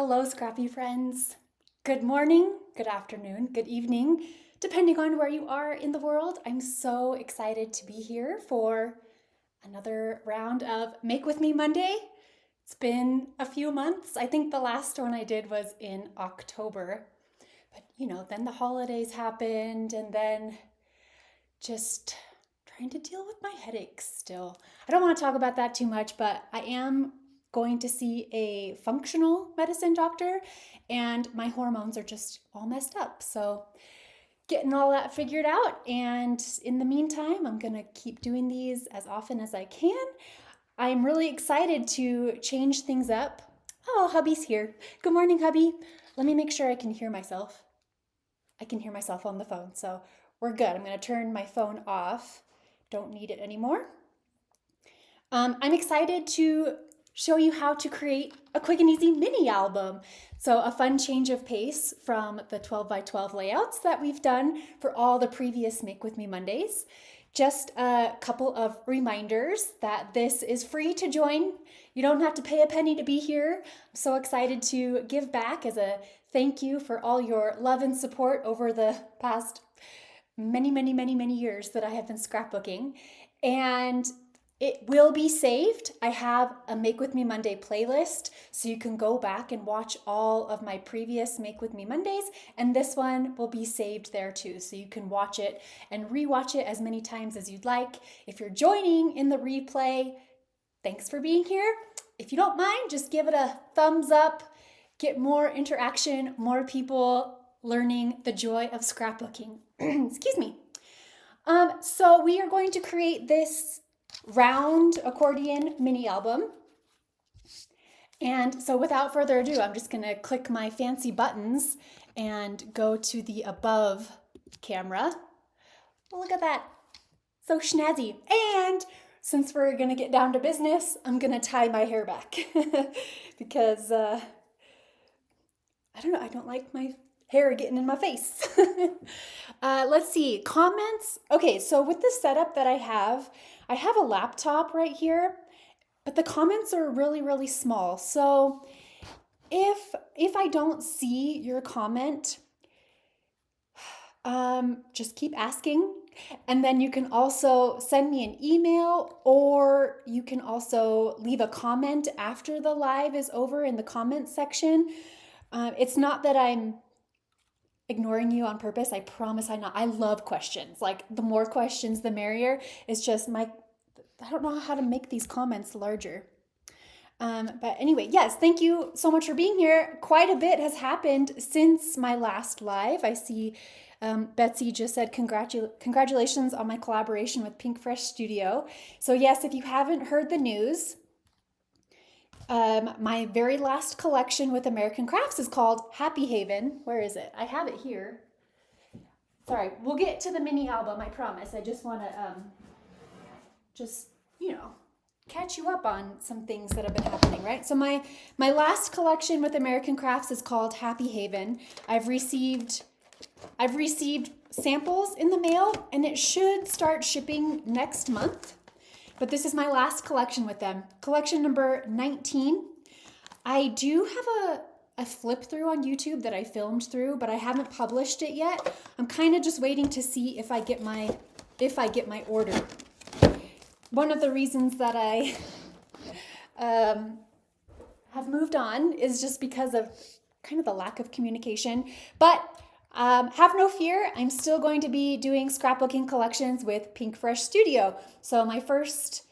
Hello, scrappy friends. Good morning, good afternoon, good evening, depending on where you are in the world. I'm so excited to be here for another round of Make With Me Monday. It's been a few months. I think the last one I did was in October. But then the holidays happened and then just trying to deal with my headaches still. I don't want to talk about that too much, but I am going to see a functional medicine doctor and my hormones are just all messed up. So getting all that figured out, and in the meantime, I'm gonna keep doing these as often as I can. I'm really excited to change things up. Oh, hubby's here. Good morning, hubby. Let me make sure I can hear myself. I can hear myself on the phone, so we're good. I'm gonna turn my phone off. Don't need it anymore. I'm excited to show you how to create a quick and easy mini album. So a fun change of pace from the 12 by 12 layouts that we've done for all the previous Make With Me Mondays. Just a couple of reminders that this is free to join. You don't have to pay a penny to be here. I'm so excited to give back as a thank you for all your love and support over the past many years that I have been scrapbooking. And it will be saved. I have a Make With Me Monday playlist, so you can go back and watch all of my previous Make With Me Mondays, and this one will be saved there too, so you can watch it and rewatch it as many times as you'd like. If you're joining in the replay, thanks for being here. If you don't mind, just give it a thumbs up, get more interaction, more people learning the joy of scrapbooking. Excuse me. So we are going to create this round accordion mini album. And so without further ado, I'm just gonna click my fancy buttons and go to the above camera. Look at that, so snazzy. And since we're gonna get down to business, I'm gonna tie my hair back because I don't know, I don't like my hair getting in my face. Let's see, comments. Okay, so with the setup that I have a laptop right here, but the comments are really small. So if I don't see your comment, just keep asking. And then you can also send me an email, or you can also leave a comment after the live is over in the comments section. It's not that I'm ignoring you on purpose. I promise I'm not. I love questions. Like, the more questions, the merrier. It's just I don't know how to make these comments larger. But anyway, yes, thank you so much for being here. Quite a bit has happened since my last live. I see Betsy just said congratulations on my collaboration with Pink Fresh Studio. So yes, if you haven't heard the news, my very last collection with American Crafts is called Happy Haven. Where is it? I have it here. Sorry, we'll get to the mini album, I promise. I just want to catch you up on some things that have been happening, right? So my last collection with American Crafts is called Happy Haven. I've received samples in the mail, and it should start shipping next month. But this is my last collection with them. Collection number 19. I do have a flip through on YouTube that I filmed through, but I haven't published it yet. I'm kind of just waiting to see if I get my order. One of the reasons that I have moved on is just because of kind of the lack of communication. But have no fear, I'm still going to be doing scrapbooking collections with Pink Fresh Studio. So my first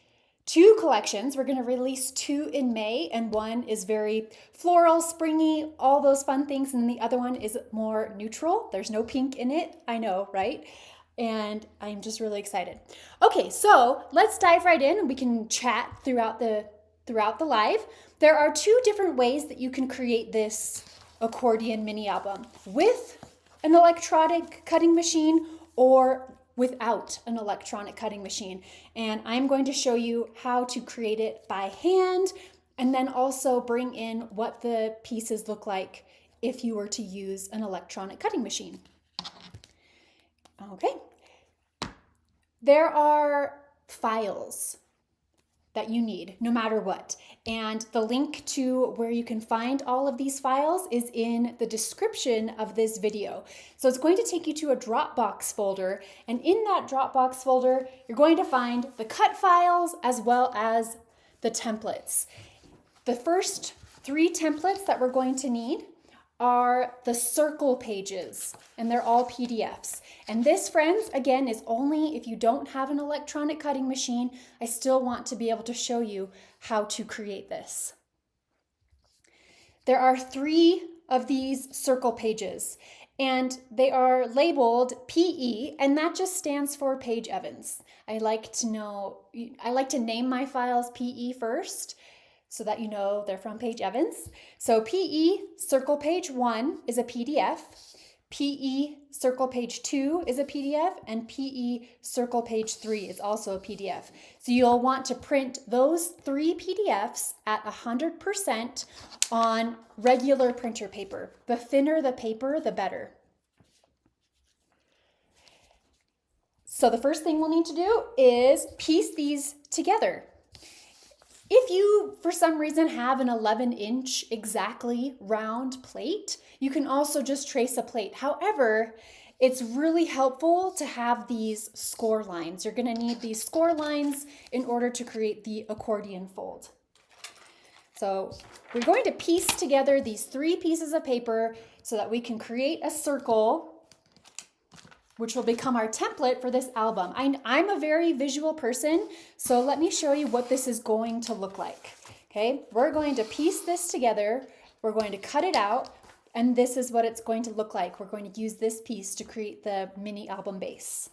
2 collections, we're going to release 2 in May, and one is very floral, springy, all those fun things, and the other one is more neutral. There's no pink in it, I know, right? And I'm just really excited. Okay, so let's dive right in, and we can chat throughout the live. There are 2 different ways that you can create this accordion mini album: with an electronic cutting machine or without an electronic cutting machine. And I'm going to show you how to create it by hand, and then also bring in what the pieces look like if you were to use an electronic cutting machine. Okay. There are files that you need, no matter what. And the link to where you can find all of these files is in the description of this video. So it's going to take you to a Dropbox folder, and in that Dropbox folder, you're going to find the cut files as well as the templates. The first 3 templates that we're going to need are the circle pages, and they're all PDFs. And this, friends, again, is only if you don't have an electronic cutting machine. I still want to be able to show you how to create this. There are 3 of these circle pages, and they are labeled PE, and that just stands for Page Evans. I like to name my files PE first, so that you know they're from Page Evans. So PE circle page 1 is a PDF, PE circle page 2 is a PDF, and PE circle page 3 is also a PDF. So you'll want to print those 3 PDFs at 100% on regular printer paper. The thinner the paper, the better. So the first thing we'll need to do is piece these together. If you, for some reason, have an 11-inch exactly round plate, you can also just trace a plate. However, it's really helpful to have these score lines. You're going to need these score lines in order to create the accordion fold. So we're going to piece together these 3 pieces of paper so that we can create a circle, which will become our template for this album. I'm a very visual person, so let me show you what this is going to look like. Okay, we're going to piece this together, we're going to cut it out, and this is what it's going to look like. We're going to use this piece to create the mini album base.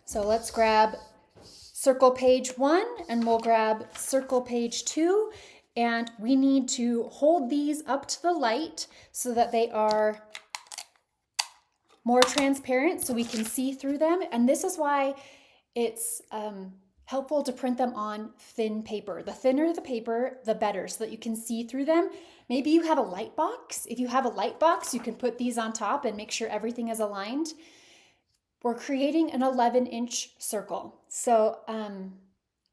So let's grab circle page 1, and we'll grab circle page 2, and we need to hold these up to the light so that they are more transparent so we can see through them. And this is why it's helpful to print them on thin paper. The thinner the paper, the better, so that you can see through them. Maybe you have a light box. If you have a light box, you can put these on top and make sure everything is aligned. We're creating an 11-inch circle. So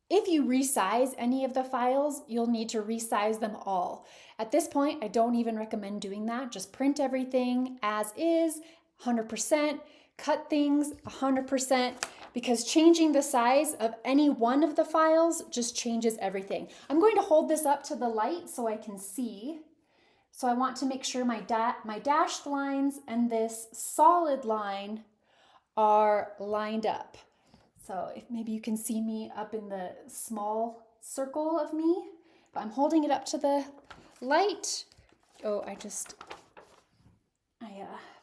if you resize any of the files, you'll need to resize them all. At this point, I don't even recommend doing that. Just print everything as is, 100%, cut things 100%, because changing the size of any one of the files just changes everything. I'm going to hold this up to the light so I can see. So I want to make sure my dashed lines and this solid line are lined up. So if maybe you can see me up in the small circle of me, but I'm holding it up to the light. Oh,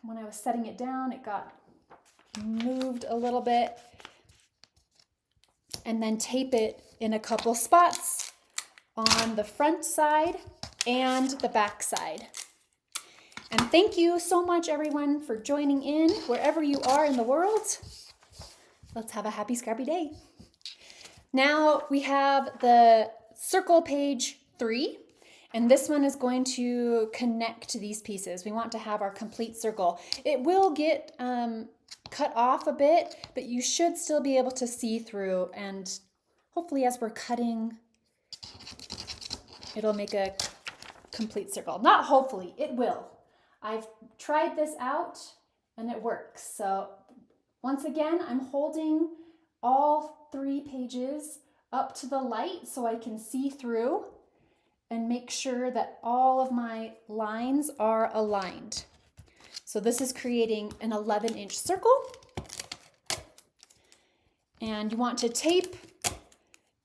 when I was setting it down, it got moved a little bit. And then tape it in a couple spots on the front side and the back side. And thank you so much, everyone, for joining in wherever you are in the world. Let's have a happy, scrappy day. Now we have the circle page 3. And this one is going to connect these pieces. We want to have our complete circle. It will get cut off a bit, but you should still be able to see through. And hopefully as we're cutting, it'll make a complete circle. Not hopefully, it will. I've tried this out and it works. So once again, I'm holding all 3 pages up to the light so I can see through and make sure that all of my lines are aligned. So this is creating an 11-inch circle. And you want to tape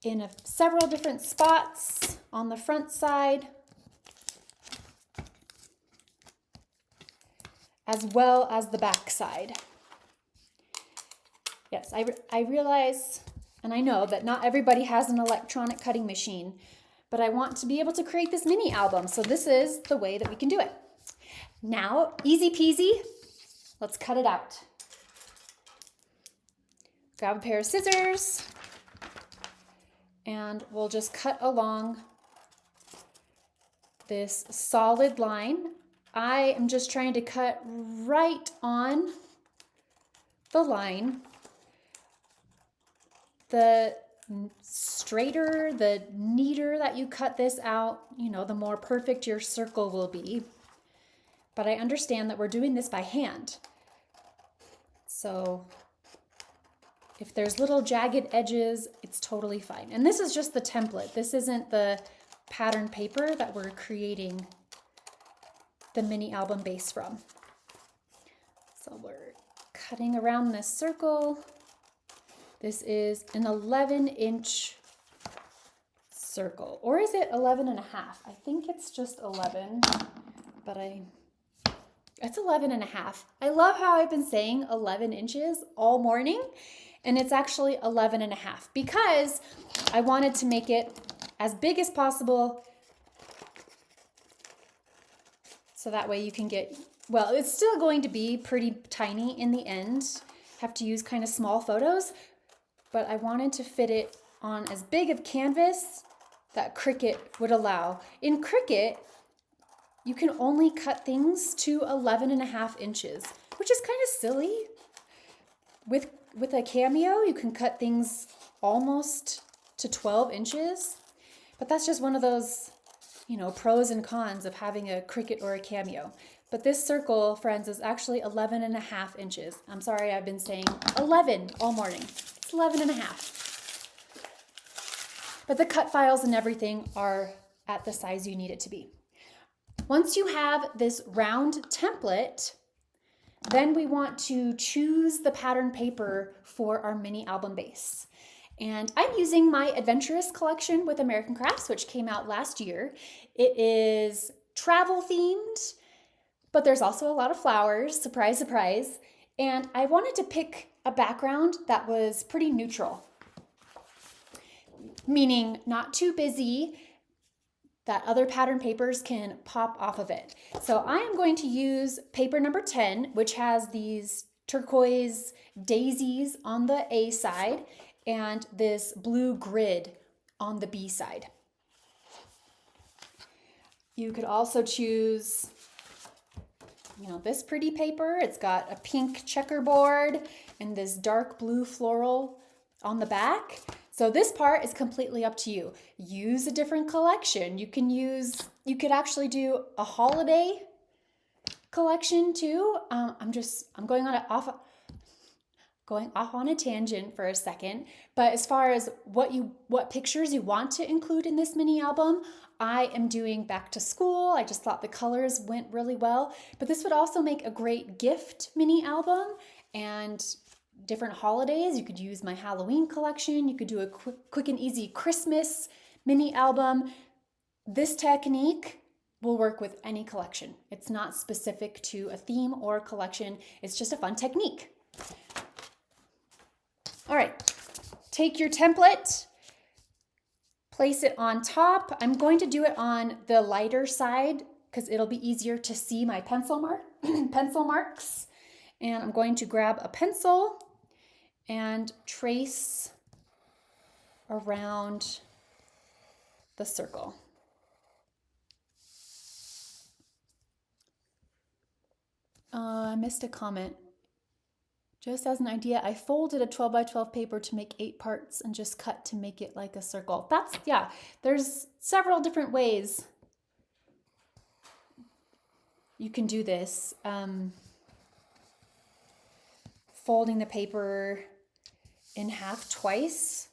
in several different spots on the front side, as well as the back side. Yes, I realize, and I know that not everybody has an electronic cutting machine, but I want to be able to create this mini album. So this is the way that we can do it. Now, easy peasy, let's cut it out. Grab a pair of scissors and we'll just cut along this solid line. I am just trying to cut right on the line. The straighter, the neater that you cut this out, you know, the more perfect your circle will be. But I understand that we're doing this by hand. So if there's little jagged edges, it's totally fine. And this is just the template. This isn't the pattern paper that we're creating the mini album base from. So we're cutting around this circle. This is an 11-inch circle, or is it 11 and a half? I think it's just 11, but it's 11 and a half. I love how I've been saying 11 inches all morning, and it's actually 11 and a half because I wanted to make it as big as possible so that way you can get, well, it's still going to be pretty tiny in the end. Have to use kind of small photos, but I wanted to fit it on as big of canvas that Cricut would allow. In Cricut, you can only cut things to 11 and a half inches, which is kind of silly. With a Cameo, you can cut things almost to 12 inches, but that's just one of those, you know, pros and cons of having a Cricut or a Cameo. But this circle, friends, is actually 11 and a half inches. I'm sorry, I've been saying 11 all morning. It's 11 and a half. But the cut files and everything are at the size you need it to be. Once you have this round template, then we want to choose the pattern paper for our mini album base. And I'm using my Adventurous collection with American Crafts, which came out last year. It is travel themed, but there's also a lot of flowers, surprise, surprise. And I wanted to pick a background that was pretty neutral, meaning not too busy, that other pattern papers can pop off of it. So I am going to use paper number 10, which has these turquoise daisies on the A side and this blue grid on the B side. You could also choose, you know, this pretty paper. It's got a pink checkerboard and this dark blue floral on the back. So this part is completely up to you. Use a different collection. You could actually do a holiday collection too. I'm going off on a tangent for a second, but as far as what pictures you want to include in this mini album, I am doing back to school. I just thought the colors went really well, but this would also make a great gift mini album and different holidays. You could use my Halloween collection. You could do a quick and easy Christmas mini album. This technique will work with any collection. It's not specific to a theme or a collection. It's just a fun technique. All right, take your template, place it on top. I'm going to do it on the lighter side because it'll be easier to see my pencil marks. And I'm going to grab a pencil and trace around the circle. I missed a comment. Just as an idea, I folded a 12 by 12 paper to make 8 parts and just cut to make it like a circle. Yeah, there's several different ways you can do this. Folding the paper in half twice,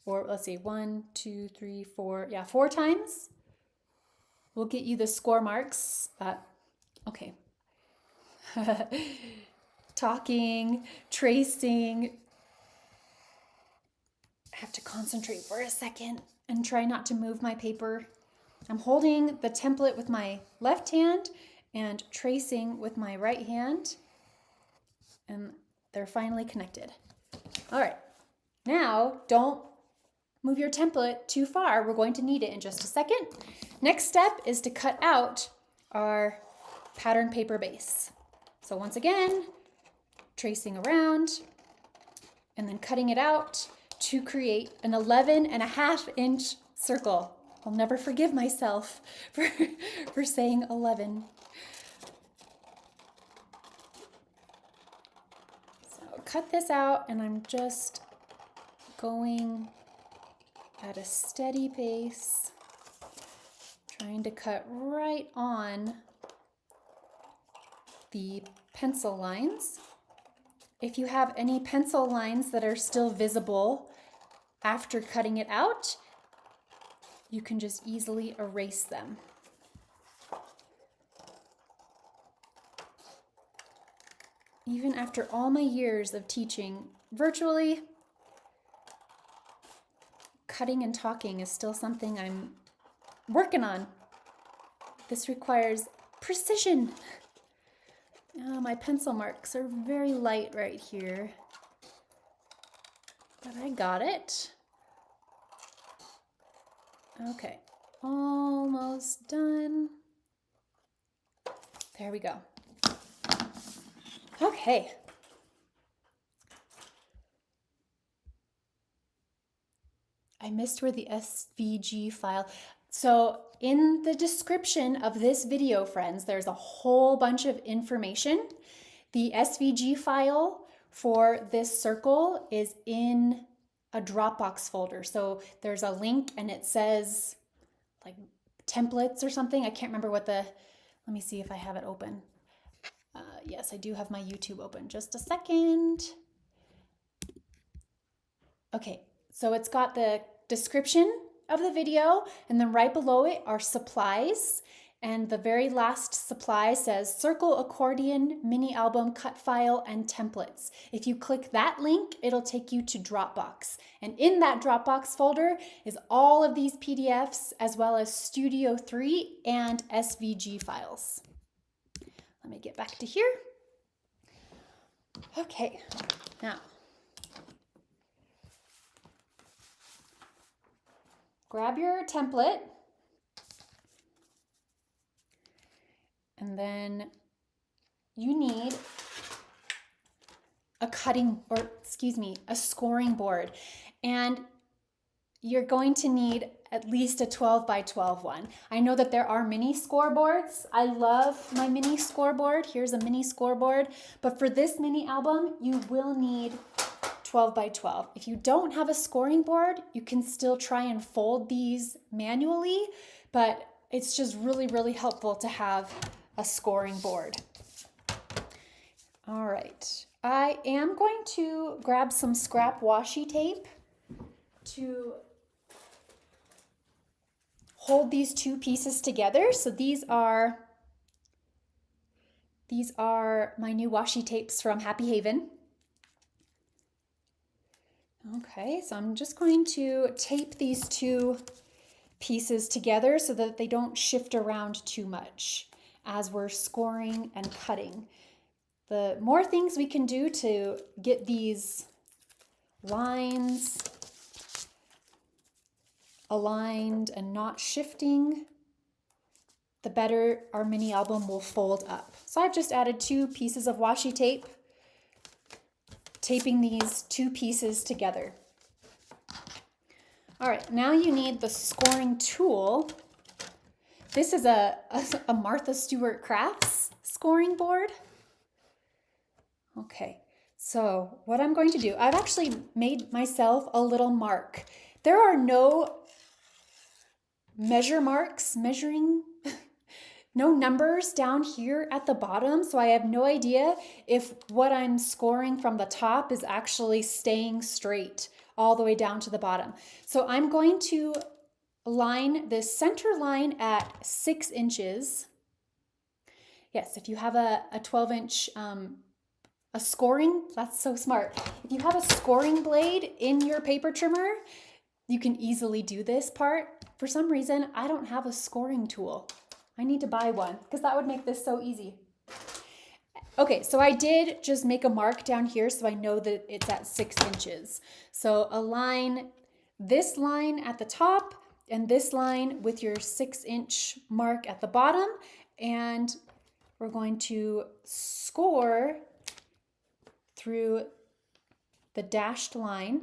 or let's see, 1, 2, 3, 4, 4 times will get you the score marks. Okay. Talking, tracing. I have to concentrate for a second and try not to move my paper. I'm holding the template with my left hand and tracing with my right hand, and they're finally connected. All right, now don't move your template too far. We're going to need it in just a second. Next step is to cut out our pattern paper base. So once again, tracing around and then cutting it out to create an 11.5-inch circle. I'll never forgive myself for saying 11. So cut this out, and I'm just going at a steady pace, trying to cut right on the pencil lines. If you have any pencil lines that are still visible after cutting it out, you can just easily erase them. Even after all my years of teaching virtually, cutting and talking is still something I'm working on. This requires precision. My pencil marks are very light right here, but I got it. Okay, almost done. There we go. Okay. I missed where the SVG file. So in the description of this video, friends, there's a whole bunch of information. The SVG file for this circle is in a Dropbox folder. So there's a link and it says like templates or something. I can't remember what let me see if I have it open. Yes, I do have my YouTube open. Just a second. Okay, so it's got the description of the video, and then right below it are supplies. And the very last supply says Circle Accordion Mini Album Cut File and Templates. If you click that link, it'll take you to Dropbox. And in that Dropbox folder is all of these PDFs as well as Studio 3 and SVG files. Let me get back to here. Okay, now grab your template and then you need a scoring board, and you're going to need at least a 12 by 12 one. I know that there are mini scoreboards. I love my mini scoreboard. Here's a mini scoreboard, but for this mini album, you will need 12 by 12. If you don't have a scoring board, you can still try and fold these manually, but it's just really, really helpful to have a scoring board. All right, I am going to grab some scrap washi tape to hold these two pieces together. So these are my new washi tapes from Happy Haven. Okay, so I'm just going to tape these two pieces together so that they don't shift around too much as we're scoring and cutting. The more things we can do to get these lines aligned and not shifting, the better our mini album will fold up. So I've just added 2 pieces of washi tape, taping these 2 pieces together. All right, now you need the scoring tool. This is a Martha Stewart Crafts scoring board. Okay, so what I'm going to do, I've actually made myself a little mark. There are no no numbers down here at the bottom, so I have no idea if what I'm scoring from the top is actually staying straight all the way down to the bottom. So I'm going to line this center line at 6 inches. Yes, if you have a 12-inch a scoring, that's so smart. If you have a scoring blade in your paper trimmer, you can easily do this part. For some reason, I don't have a scoring tool. I need to buy one because that would make this so easy. Okay, so I did just make a mark down here so I know that it's at 6 inches. So align this line at the top and this line with your 6-inch mark at the bottom, and we're going to score through the dashed line.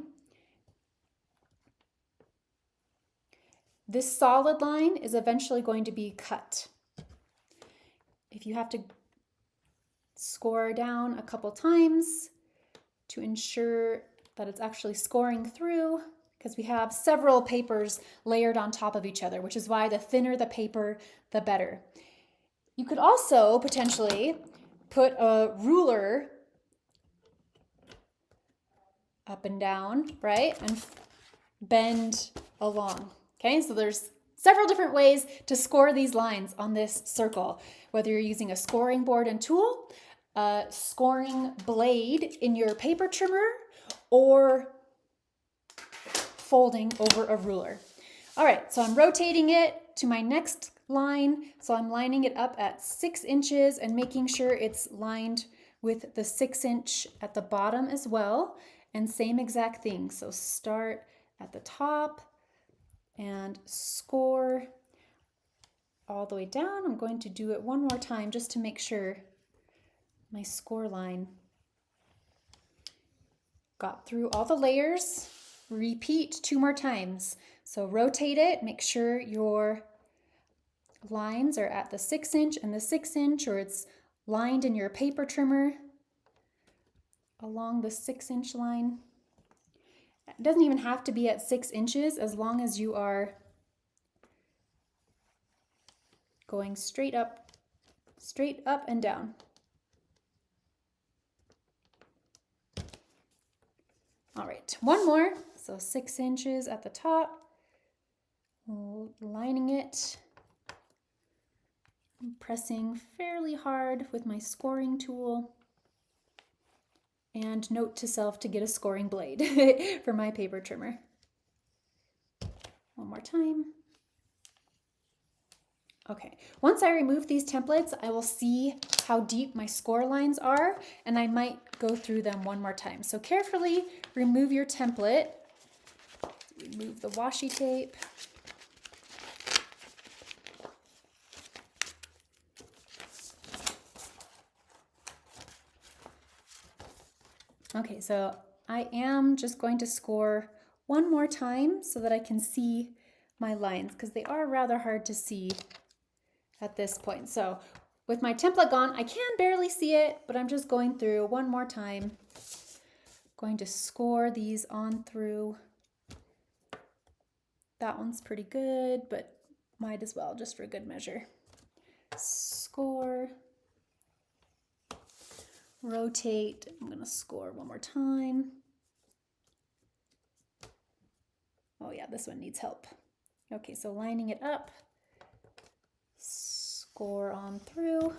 This solid line is eventually going to be cut. If you have to score down a couple times to ensure that it's actually scoring through, because we have several papers layered on top of each other, which is why the thinner the paper, the better. You could also potentially put a ruler up and down, right? And bend along. Okay, so there's several different ways to score these lines on this circle, whether you're using a scoring board and tool, a scoring blade in your paper trimmer, or folding over a ruler. All right, so I'm rotating it to my next line. So I'm lining it up at 6 inches and making sure it's lined with the 6-inch at the bottom as well. And same exact thing. So start at the top and score all the way down. I'm going to do it one more time just to make sure my score line got through all the layers. Repeat 2 more times. So rotate it, make sure your lines are at the 6-inch and the 6-inch, or it's lined in your paper trimmer along the 6-inch line. It doesn't even have to be at 6 inches as long as you are going straight up and down. All right, one more. So 6 inches at the top, lining it, pressing fairly hard with my scoring tool. And note to self to get a scoring blade for my paper trimmer. One more time. Okay, once I remove these templates, I will see how deep my score lines are, and I might go through them one more time. So carefully remove your template. Remove the washi tape. Okay, so I am just going to score one more time so that I can see my lines, because they are rather hard to see at this point. So with my template gone, I can barely see it, but I'm just going through one more time. Going to score these on through. That one's pretty good, but might as well just for good measure. Score. Rotate. I'm going to score one more time. Oh yeah, this one needs help. Okay, so lining it up. Score on through.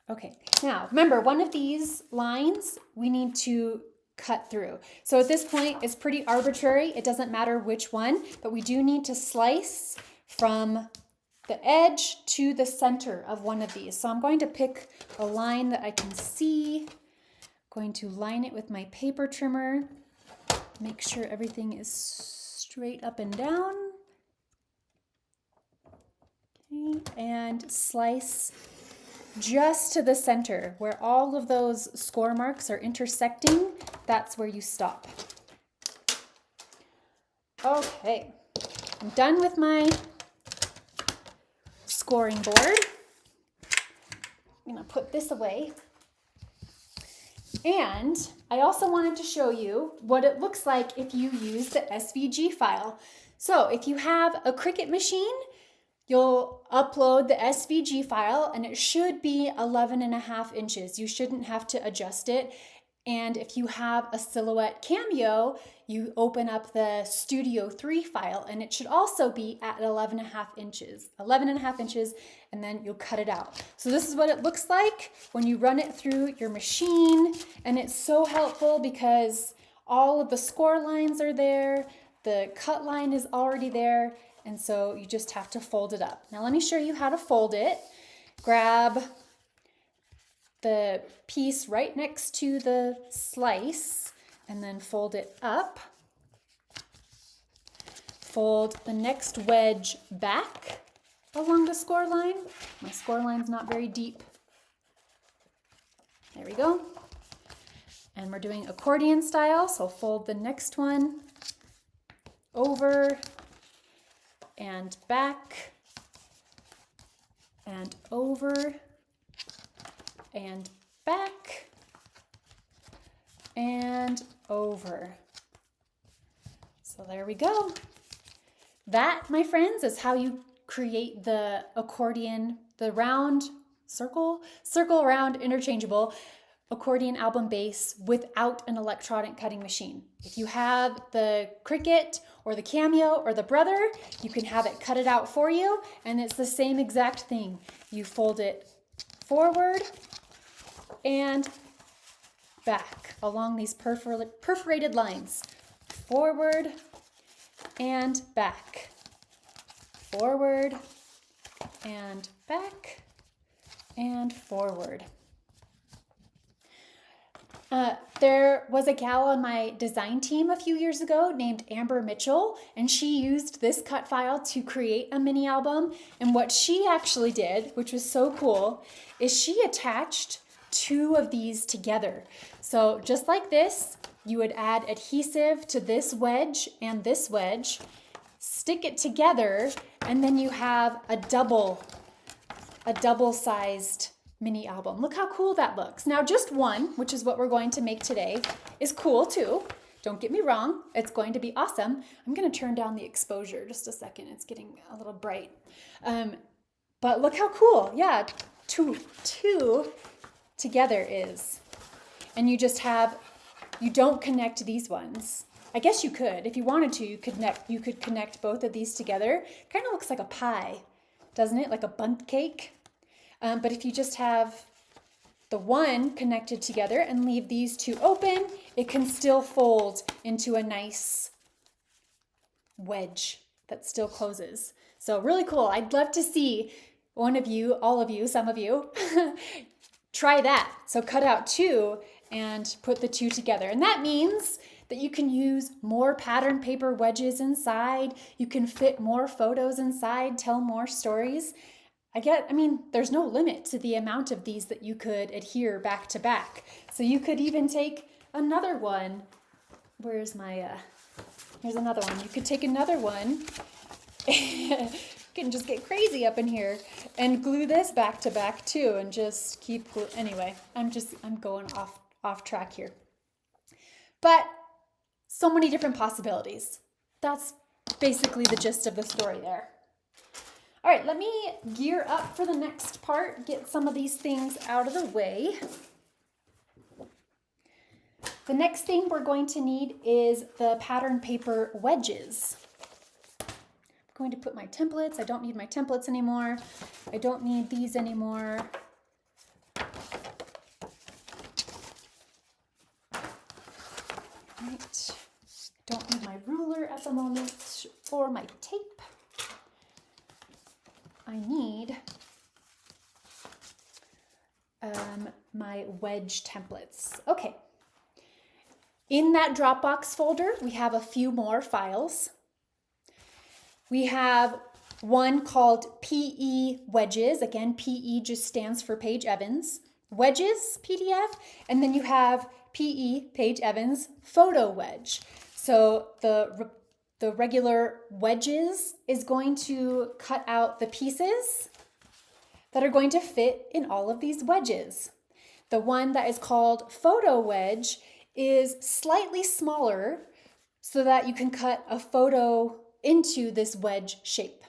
Okay, now remember, one of these lines we need to cut through. So at this point, it's pretty arbitrary. It doesn't matter which one, but we do need to slice from the edge to the center of one of these. So I'm going to pick a line that I can see. Going to line it with my paper trimmer. Make sure everything is straight up and down. Okay, and slice just to the center where all of those score marks are intersecting. That's where you stop. Okay, I'm done with my scoring board. I'm gonna put this away. And I also wanted to show you what it looks like if you use the SVG file. So if you have a Cricut machine, you'll upload the SVG file and it should be 11.5 inches. You shouldn't have to adjust it. And if you have a Silhouette Cameo, you open up the Studio 3 file and it should also be at 11.5 inches. 11.5 inches, and then you'll cut it out. So this is what it looks like when you run it through your machine. And it's so helpful because all of the score lines are there, the cut line is already there, and so you just have to fold it up. Now let me show you how to fold it. Grab the piece right next to the slice and then fold it up. Fold the next wedge back along the score line. My score line's not very deep. There we go. And we're doing accordion style, so fold the next one over and back and over and back and over. So there we go. That, my friends, is how you create the accordion, the round circle round interchangeable accordion album base without an electronic cutting machine. If you have the Cricut or the Cameo or the Brother, you can have it cut it out for you, and it's the same exact thing. You fold it forward and back along these perforated lines. Forward and back. Forward and back and forward. There was a gal on my design team a few years ago named Amber Mitchell, and she used this cut file to create a mini album. And what she actually did, which was so cool, is she attached two of these together. So just like this, you would add adhesive to this wedge and this wedge, stick it together, and then you have a double-sized mini album. Look how cool that looks. Now just one, which is what we're going to make today, is cool too. Don't get me wrong, it's going to be awesome. I'm going to turn down the exposure just a second. It's getting a little bright. But look how cool. Yeah, two together is. And you just have, you don't connect these ones. I guess you could. If you wanted to, you could connect both of these together. Kind of looks like a pie, doesn't it? Like a bundt cake. But if you just have the one connected together and leave these two open, it can still fold into a nice wedge that still closes. So really cool. I'd love to see one of you, all of you, some of you, try that. So cut out two and put the two together. And that means that you can use more pattern paper wedges inside. You can fit more photos inside, tell more stories. I mean, there's no limit to the amount of these that you could adhere back to back. So you could even take another one. Where's my, here's another one. You could take another one. You can just get crazy up in here and glue this back to back too and just keep, anyway, I'm going off track here. But so many different possibilities. That's basically the gist of the story there. All right, let me gear up for the next part, get some of these things out of the way. The next thing we're going to need is the pattern paper wedges. I'm going to put my templates. I don't need my templates anymore. I don't need these anymore. Right. Don't need my ruler at the moment or my tape. I need my wedge templates. Okay. In that Dropbox folder, we have a few more files. We have one called PE wedges. Again, PE just stands for Paige Evans. Wedges PDF, and then you have PE Paige Evans photo wedge. So the regular wedges is going to cut out the pieces that are going to fit in all of these wedges. The one that is called photo wedge is slightly smaller so that you can cut a photo into this wedge shape.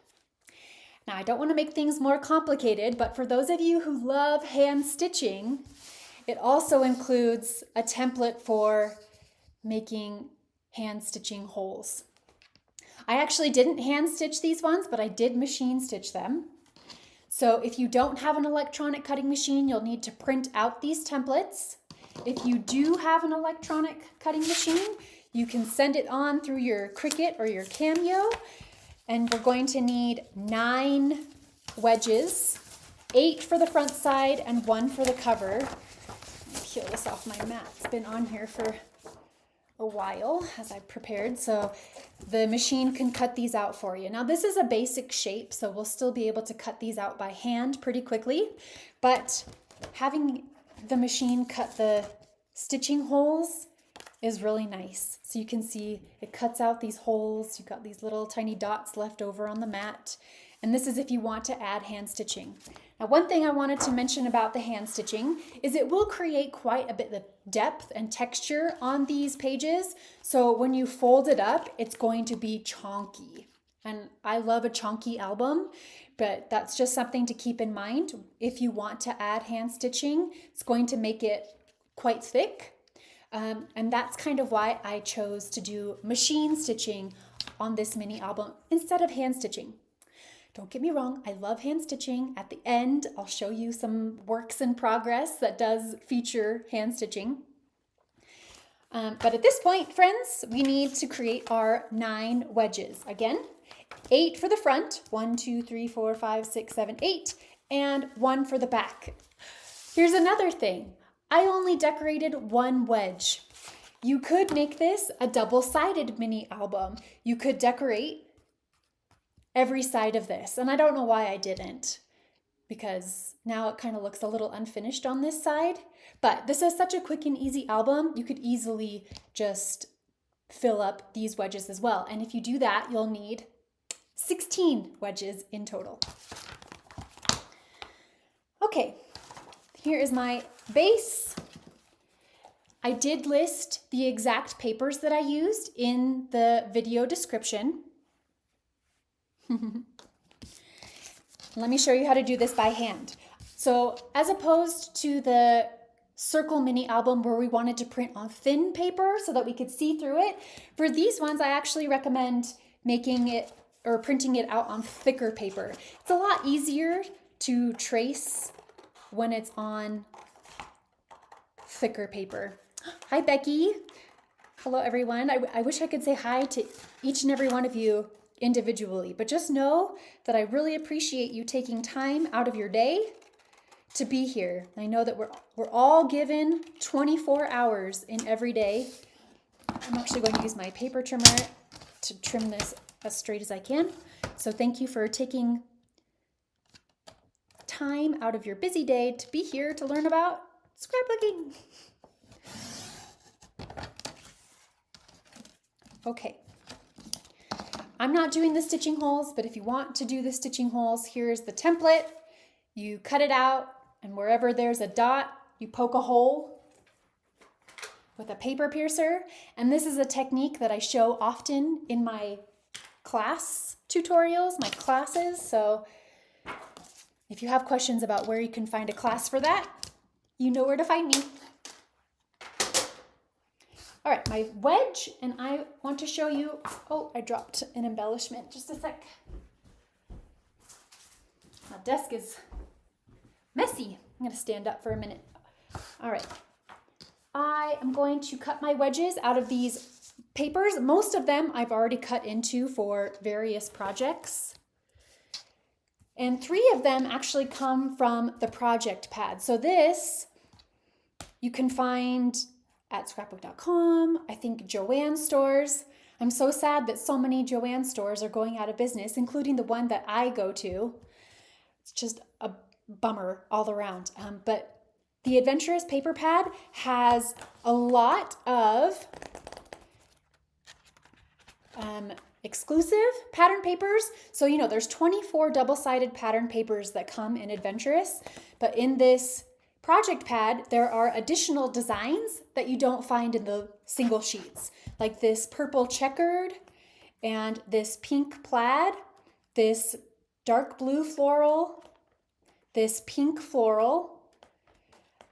Now, I don't want to make things more complicated, but for those of you who love hand stitching, it also includes a template for making hand stitching holes. I actually didn't hand stitch these ones, but I did machine stitch them. So if you don't have an electronic cutting machine, you'll need to print out these templates. If you do have an electronic cutting machine, you can send it on through your Cricut or your Cameo. And we're going to need 9 wedges, 8 for the front side and 1 for the cover. Let me peel this off my mat. It's been on here for a while as I prepared, so the machine can cut these out for you. Now this is a basic shape, so we'll still be able to cut these out by hand pretty quickly, but having the machine cut the stitching holes is really nice. So you can see it cuts out these holes. You've got these little tiny dots left over on the mat, and this is if you want to add hand stitching. Now, one thing I wanted to mention about the hand stitching is it will create quite a bit of depth and texture on these pages. So when you fold it up, it's going to be chonky. And I love a chonky album, but that's just something to keep in mind. If you want to add hand stitching, it's going to make it quite thick. And that's kind of why I chose to do machine stitching on this mini album instead of hand stitching. Don't get me wrong, I love hand stitching. At the end, I'll show you some works in progress that does feature hand stitching. But at this point, friends, we need to create our 9 wedges. Again, 8 for the front, 1, 2, 3, 4, 5, 6, 7, 8, and 1 for the back. Here's another thing. I only decorated 1 wedge. You could make this a double-sided mini album. You could decorate every side of this, and I don't know why I didn't, because now it kind of looks a little unfinished on this side. But this is such a quick and easy album, you could easily just fill up these wedges as well. And if you do that, you'll need 16 wedges in total. Okay, here is my base. I did list the exact papers that I used in the video description. Let me show you how to do this by hand. So as opposed to the circle mini album where we wanted to print on thin paper so that we could see through it, for these ones I actually recommend making it or printing it out on thicker paper. It's a lot easier to trace when it's on thicker paper. Hi Becky. Hello everyone. I wish I could say hi to each and every one of you individually, but just know that I really appreciate you taking time out of your day to be here. I know that we're all given 24 hours in every day. I'm actually going to use my paper trimmer to trim this as straight as I can. So thank you for taking time out of your busy day to be here to learn about scrapbooking. Okay. I'm not doing the stitching holes, but if you want to do the stitching holes, here's the template. You cut it out, and wherever there's a dot, you poke a hole with a paper piercer. And this is a technique that I show often in my class tutorials, my classes. So if you have questions about where you can find a class for that, you know where to find me. All right, my wedge, and I want to show you, oh, I dropped an embellishment, just a sec. My desk is messy. I'm gonna stand up for a minute. All right, I am going to cut my wedges out of these papers. Most of them I've already cut into for various projects. And 3 of them actually come from the project pad. So this, you can find at scrapbook.com, I think Joann stores. I'm so sad that so many Joann stores are going out of business, including the one that I go to. It's just a bummer all around. But the Adventurous Paper Pad has a lot of exclusive pattern papers. So, you know, there's 24 double-sided pattern papers that come in Adventurous, but in this project pad, there are additional designs that you don't find in the single sheets, like this purple checkered and this pink plaid, this dark blue floral, this pink floral.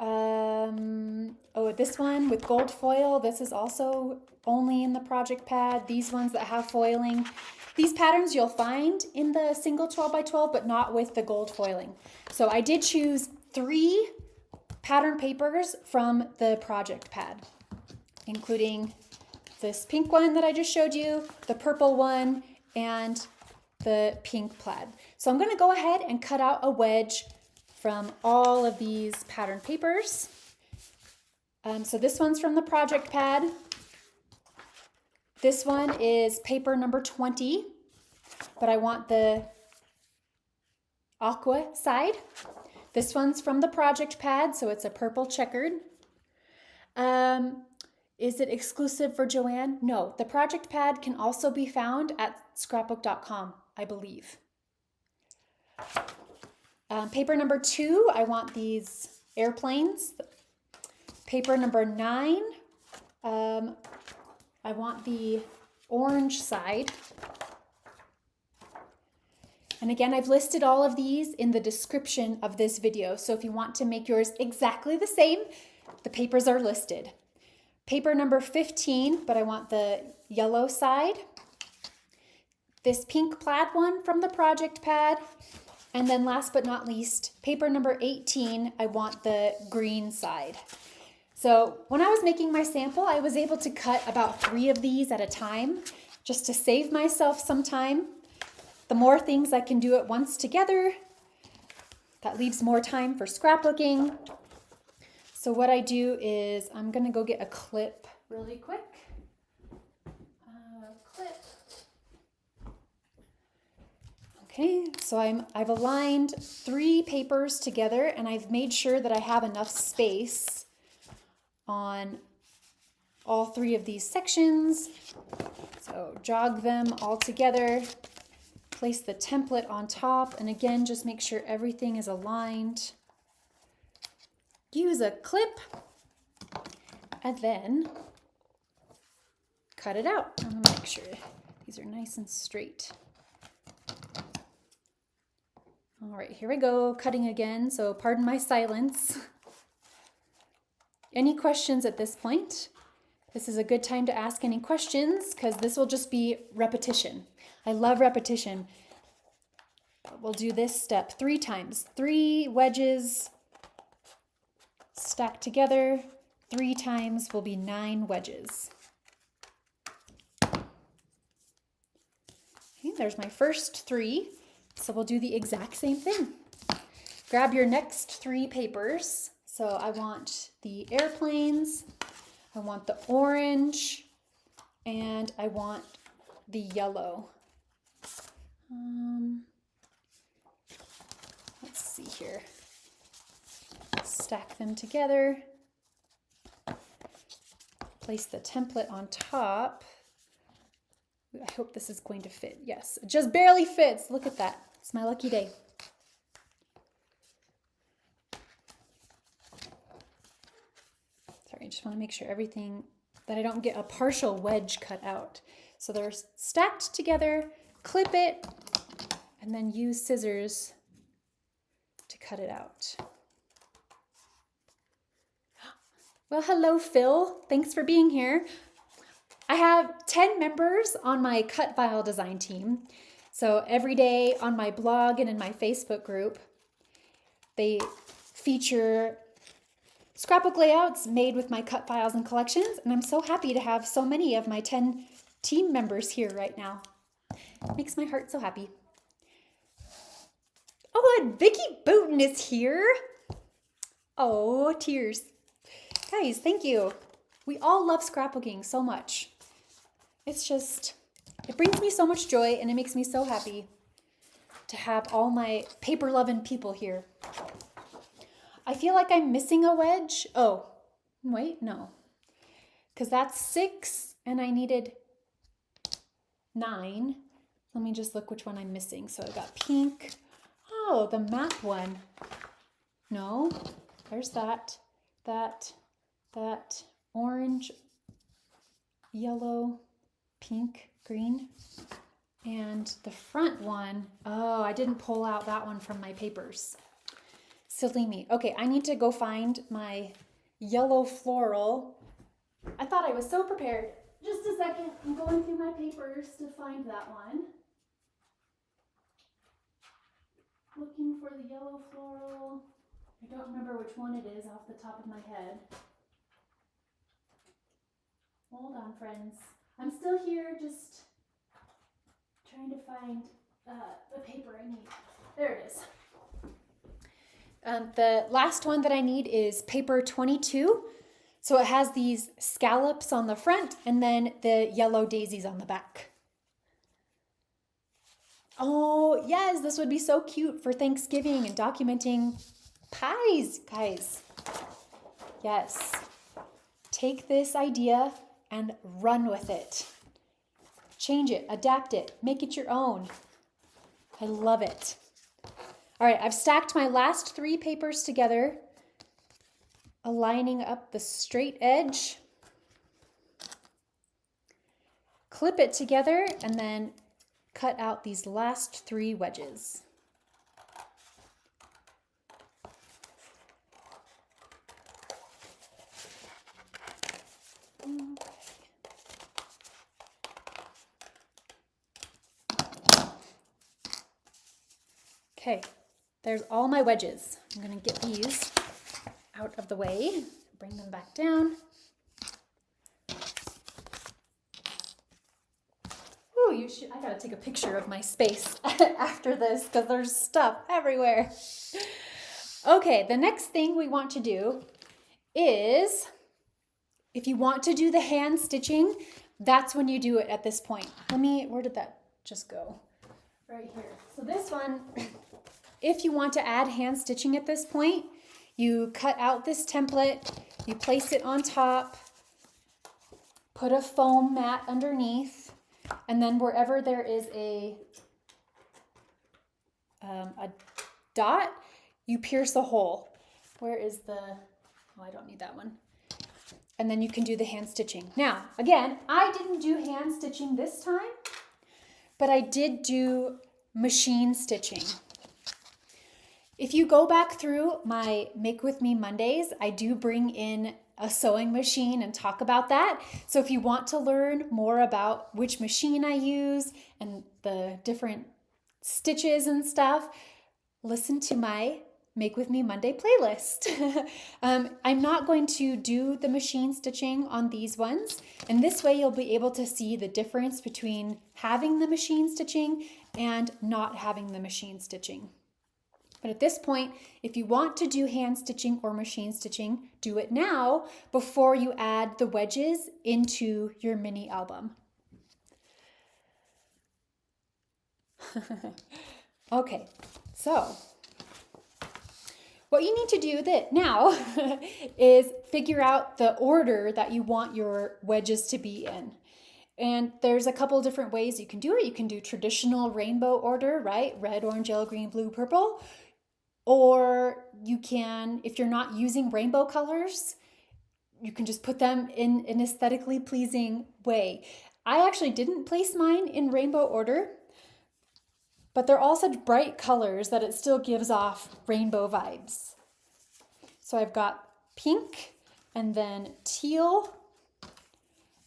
Oh, this one with gold foil. This is also only in the project pad. These ones that have foiling. These patterns you'll find in the single 12 by 12, but not with the gold foiling. So I did choose 3 pattern papers from the project pad, including this pink one that I just showed you, the purple one, and the pink plaid. So I'm going to go ahead and cut out a wedge from all of these pattern papers. So this one's from the project pad. This one is paper number 20, but I want the aqua side. This one's from the project pad, so it's a purple checkered. Is it exclusive for Joann? No, the project pad can also be found at scrapbook.com, I believe. Paper number 2, I want these airplanes. Paper number 9, I want the orange side. And again, I've listed all of these in the description of this video. So if you want to make yours exactly the same, the papers are listed. Paper number 15, but I want the yellow side. This pink plaid one from the project pad. And then last but not least, paper number 18, I want the green side. So when I was making my sample, I was able to cut about 3 of these at a time, just to save myself some time. The more things I can do at once together, that leaves more time for scrapbooking. So what I do is I'm gonna go get a clip really quick. Clip. Okay, so I've aligned 3 papers together and I've made sure that I have enough space on all 3 of these sections. So jog them all together, place the template on top, and again, just make sure everything is aligned. Use a clip and then cut it out. I'm gonna make sure these are nice and straight. All right, here we go, cutting again, so pardon my silence. Any questions at this point? This is a good time to ask any questions because this will just be repetition. I love repetition. We'll do this step 3 times. 3 wedges stacked together. 3 times will be 9 wedges. Okay, there's my first 3. So we'll do the exact same thing. Grab your next 3 papers. So I want the airplanes, I want the orange, and I want the yellow. Let's see here. Stack them together. Place the template on top. I hope this is going to fit. Yes, it just barely fits. Look at that. It's my lucky day. Sorry, I just want to make sure everything, that I don't get a partial wedge cut out. So they're stacked together, clip it, and then use scissors to cut it out. Well, hello, Phil. Thanks for being here. I have 10 members on my cut file design team. So every day on my blog and in my Facebook group, they feature scrapbook layouts made with my cut files and collections. And I'm so happy to have so many of my 10 team members here right now. It makes my heart so happy. Oh, and Vicky Booten is here. Oh, tears. Guys, thank you. We all love scrapbooking so much. It's just, it brings me so much joy and it makes me so happy to have all my paper-loving people here. I feel like I'm missing a wedge. Oh, wait, no. Because that's 6 and I needed 9. Let me just look which one I'm missing. So I got pink. Oh, the matte one. No, there's that, orange, yellow, pink, green, and the front one, oh, I didn't pull out that one from my papers. Silly me. Okay, I need to go find my yellow floral. I thought I was so prepared. Just a second, I'm going through my papers to find that one. Looking for the yellow floral. I don't remember which one it is off the top of my head. Hold on, friends. I'm still here, just trying to find the paper I need. There it is. The last one that I need is paper 22. So it has these scallops on the front and then the yellow daisies on the back. Oh, yes, this would be so cute for Thanksgiving and documenting pies, guys. Yes. Take this idea and run with it. Change it, adapt it, make it your own. I love it. All right, I've stacked my last 3 papers together, aligning up the straight edge. Clip it together and then cut out these last 3 wedges. Okay, there's all my wedges. I'm going to get these out of the way, bring them back down. Ooh, I gotta take a picture of my space after this because there's stuff everywhere. Okay, the next thing we want to do is, if you want to do the hand stitching, that's when you do it at this point. Where did that just go? Right here. So this one, if you want to add hand stitching at this point, you cut out this template, you place it on top, put a foam mat underneath, and then wherever there is a dot, you pierce a hole. Where is oh, I don't need that one. And then you can do the hand stitching. Now, again, I didn't do hand stitching this time, but I did do machine stitching. If you go back through my Make With Me Mondays, I do bring in a sewing machine and talk about that. So if you want to learn more about which machine I use and the different stitches and stuff, listen to my Make With Me Monday playlist. I'm not going to do the machine stitching on these ones, and this way you'll be able to see the difference between having the machine stitching and not having the machine stitching. But at this point, if you want to do hand stitching or machine stitching, do it now before you add the wedges into your mini album. Okay, so what you need to do now is figure out the order that you want your wedges to be in. And there's a couple different ways you can do it. You can do traditional rainbow order, right? Red, orange, yellow, green, blue, purple. Or you can, if you're not using rainbow colors, you can just put them in an aesthetically pleasing way. I actually didn't place mine in rainbow order, but they're all such bright colors that it still gives off rainbow vibes. So I've got pink, and then teal,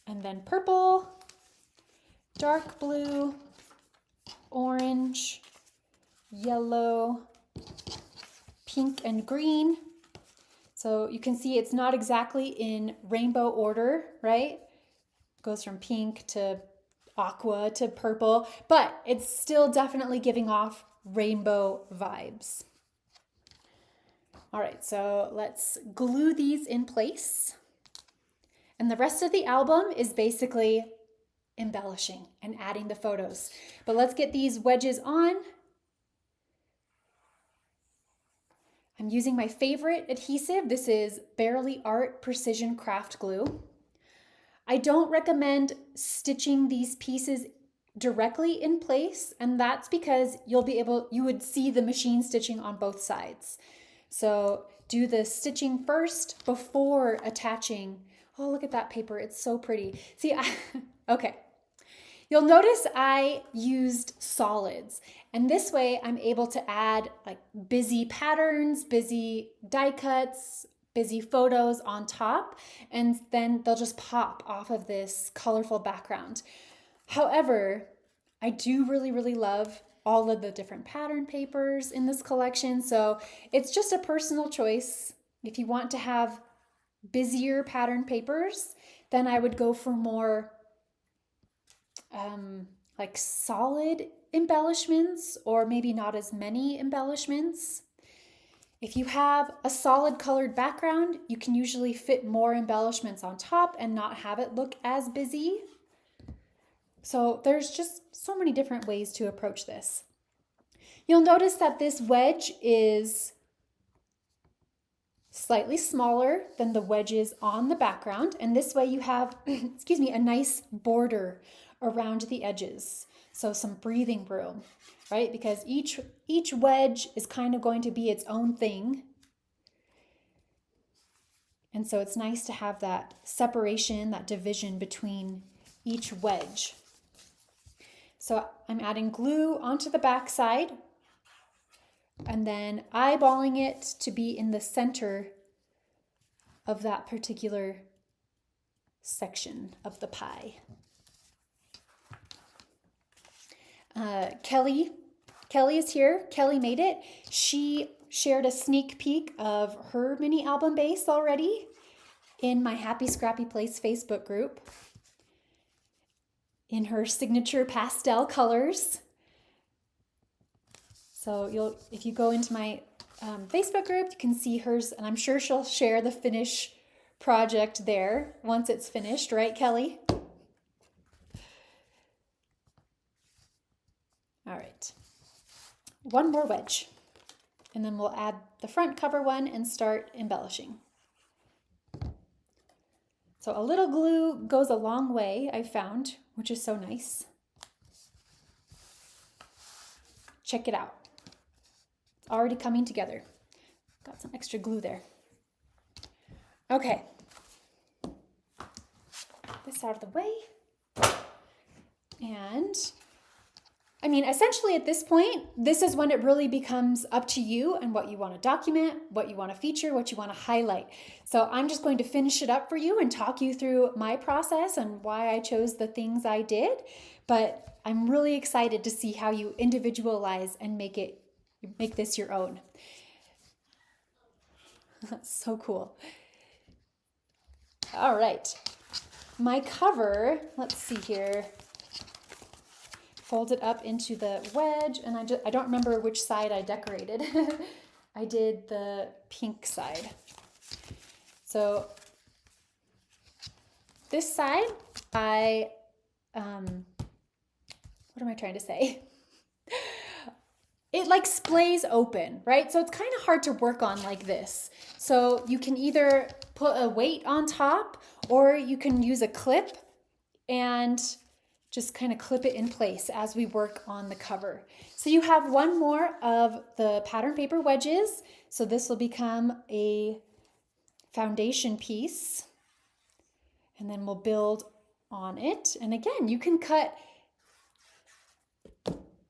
and then purple, dark blue, orange, yellow, pink, and green. So you can see it's not exactly in rainbow order, right? It goes from pink to aqua to purple, but it's still definitely giving off rainbow vibes. All right, so let's glue these in place. And the rest of the album is basically embellishing and adding the photos. But let's get these wedges on. I'm using my favorite adhesive. This is Bearly Art Precision Craft Glue. I don't recommend stitching these pieces directly in place, and that's because you would see the machine stitching on both sides. So do the stitching first before attaching. Oh, look at that paper. It's so pretty. See, okay. You'll notice I used solids, and this way I'm able to add like busy patterns, busy die cuts, busy photos on top, and then they'll just pop off of this colorful background. However, I do really, really love all of the different pattern papers in this collection, so it's just a personal choice. If you want to have busier pattern papers, then I would go for more like solid embellishments, or maybe not as many embellishments. If you have a solid colored background, you can usually fit more embellishments on top and not have it look as busy. So there's just so many different ways to approach this. You'll notice that this wedge is slightly smaller than the wedges on the background, and this way you have, excuse me, a nice border around the edges. So some breathing room. right? Because each wedge is kind of going to be its own thing. And so it's nice to have that separation, that division between each wedge. So I'm adding glue onto the back side and then eyeballing it to be in the center of that particular section of the pie. Kelly is here. Kelly made it. She shared a sneak peek of her mini album base already in my Happy Scrappy Place Facebook group in her signature pastel colors. So if you go into my Facebook group, you can see hers, and I'm sure she'll share the finish project there once it's finished, right, Kelly? All right, one more wedge, and then we'll add the front cover one and start embellishing. So a little glue goes a long way, I've found, which is so nice. Check it out. It's already coming together. Got some extra glue there. Okay. This out of the way. And I mean, essentially at this point, this is when it really becomes up to you and what you want to document, what you want to feature, what you want to highlight. So I'm just going to finish it up for you and talk you through my process and why I chose the things I did. But I'm really excited to see how you individualize and make this your own. That's so cool. All right. My cover, let's see here. Fold it up into the wedge, and I don't remember which side I decorated. I did the pink side. So this side, what am I trying to say? It like splays open, right? So it's kind of hard to work on like this. So you can either put a weight on top, or you can use a clip and just kind of clip it in place as we work on the cover. So you have one more of the pattern paper wedges. So this will become a foundation piece, and then we'll build on it. And again, you can cut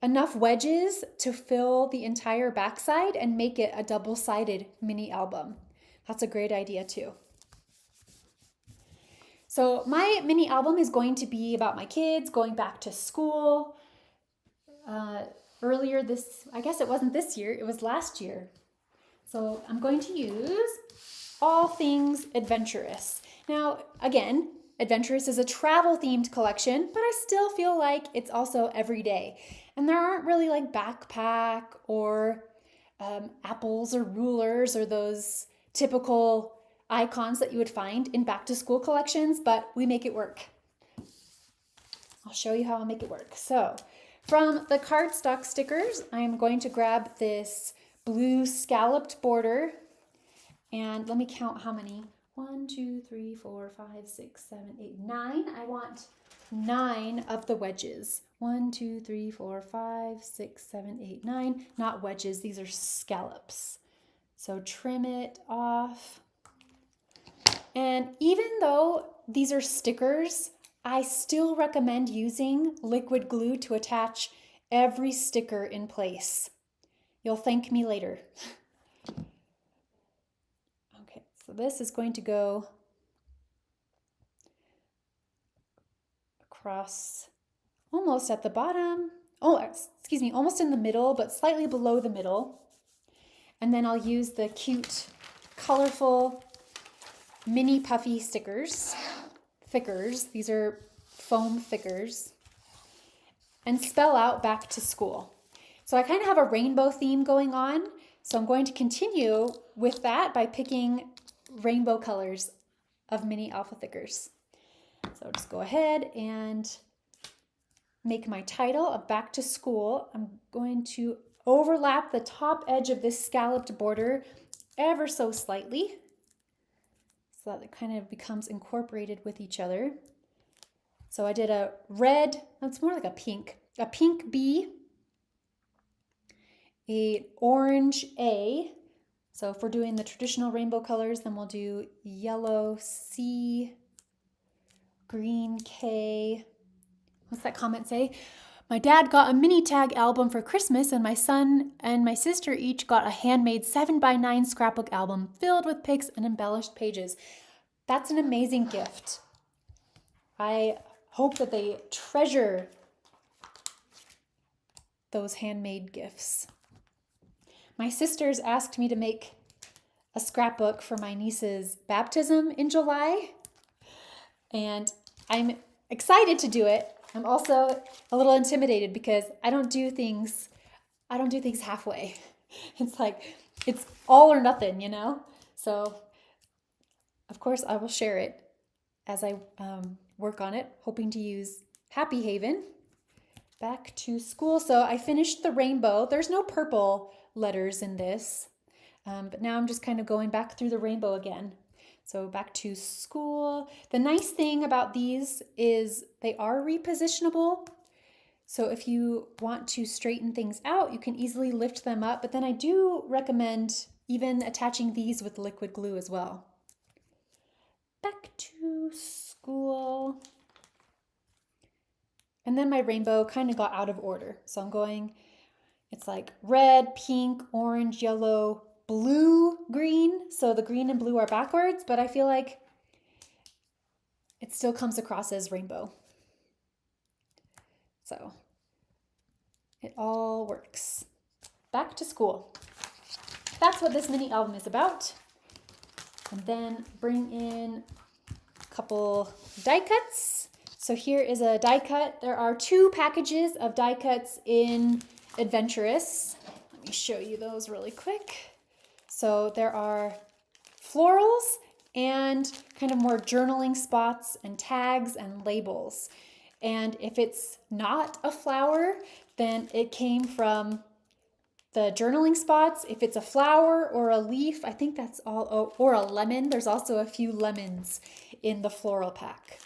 enough wedges to fill the entire backside and make it a double-sided mini album. That's a great idea too. So my mini album is going to be about my kids going back to school. Earlier I guess it wasn't this year, it was last year. So I'm going to use all things adventurous. Now, again, adventurous is a travel themed collection, but I still feel like it's also everyday. And there aren't really like backpack or apples or rulers or those typical icons that you would find in back to school collections, but we make it work. I'll show you how I'll make it work. So from the cardstock stickers, I'm going to grab this blue scalloped border, and let me count how many. 1, 2, 3, 4, 5, 6, 7, 8, 9. I want 9 of the wedges. 1, 2, 3, 4, 5, 6, 7, 8, 9. Not wedges, these are scallops. So trim it off. And even though these are stickers, I still recommend using liquid glue to attach every sticker in place. You'll thank me later. Okay, so this is going to go across almost at the bottom. Oh, excuse me, almost in the middle, but slightly below the middle. And then I'll use the cute, colorful, mini puffy stickers, thickers. These are foam thickers, and spell out back to school. So I kind of have a rainbow theme going on. So I'm going to continue with that by picking rainbow colors of mini alpha thickers. So I'll just go ahead and make my title of back to school. I'm going to overlap the top edge of this scalloped border ever so slightly, so that it kind of becomes incorporated with each other. So I did a red, that's more like a pink bee, a orange A. So if we're doing the traditional rainbow colors, then we'll do yellow C, green K. What's that comment say? My dad got a mini tag album for Christmas, and my son and my sister each got a handmade 7x9 scrapbook album filled with pics and embellished pages. That's an amazing gift. I hope that they treasure those handmade gifts. My sisters asked me to make a scrapbook for my niece's baptism in July, and I'm excited to do it. I'm also a little intimidated because I don't do things halfway. It's like, it's all or nothing, you know? So, of course, I will share it as I work on it, hoping to use Happy Haven. Back to school. So I finished the rainbow. There's no purple letters in this, but now I'm just kind of going back through the rainbow again. So back to school. The nice thing about these is they are repositionable. So if you want to straighten things out, you can easily lift them up. But then I do recommend even attaching these with liquid glue as well. Back to school. And then my rainbow kind of got out of order. So I'm going, it's like red, pink, orange, yellow, blue, green. So the green and blue are backwards, but I feel like it still comes across as rainbow. So it all works. Back to school. That's what this mini album is about. And then bring in a couple die cuts. So here is a die cut. There are 2 packages of die cuts in Adventurous. Let me show you those really quick. So there are florals and kind of more journaling spots and tags and labels. And if it's not a flower, then it came from the journaling spots. If it's a flower or a leaf, I think that's all, or a lemon. There's also a few lemons in the floral pack.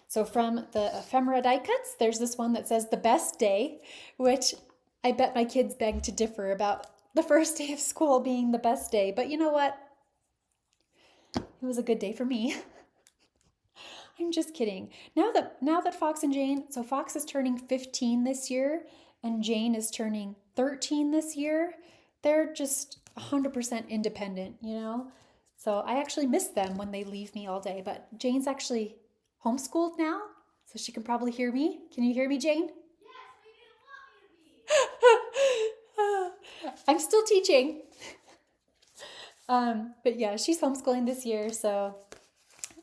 So from the ephemera die cuts, there's this one that says the best day, which I bet my kids beg to differ about the first day of school being the best day. But you know what? It was a good day for me. I'm just kidding. Now that Fox and Jane, so Fox is turning 15 this year and Jane is turning 13 this year. They're just 100% independent, you know? So I actually miss them when they leave me all day, but Jane's actually homeschooled now, so she can probably hear me. Can you hear me, Jane? Yes, we didn't want me to be. I'm still teaching. But yeah, she's homeschooling this year, so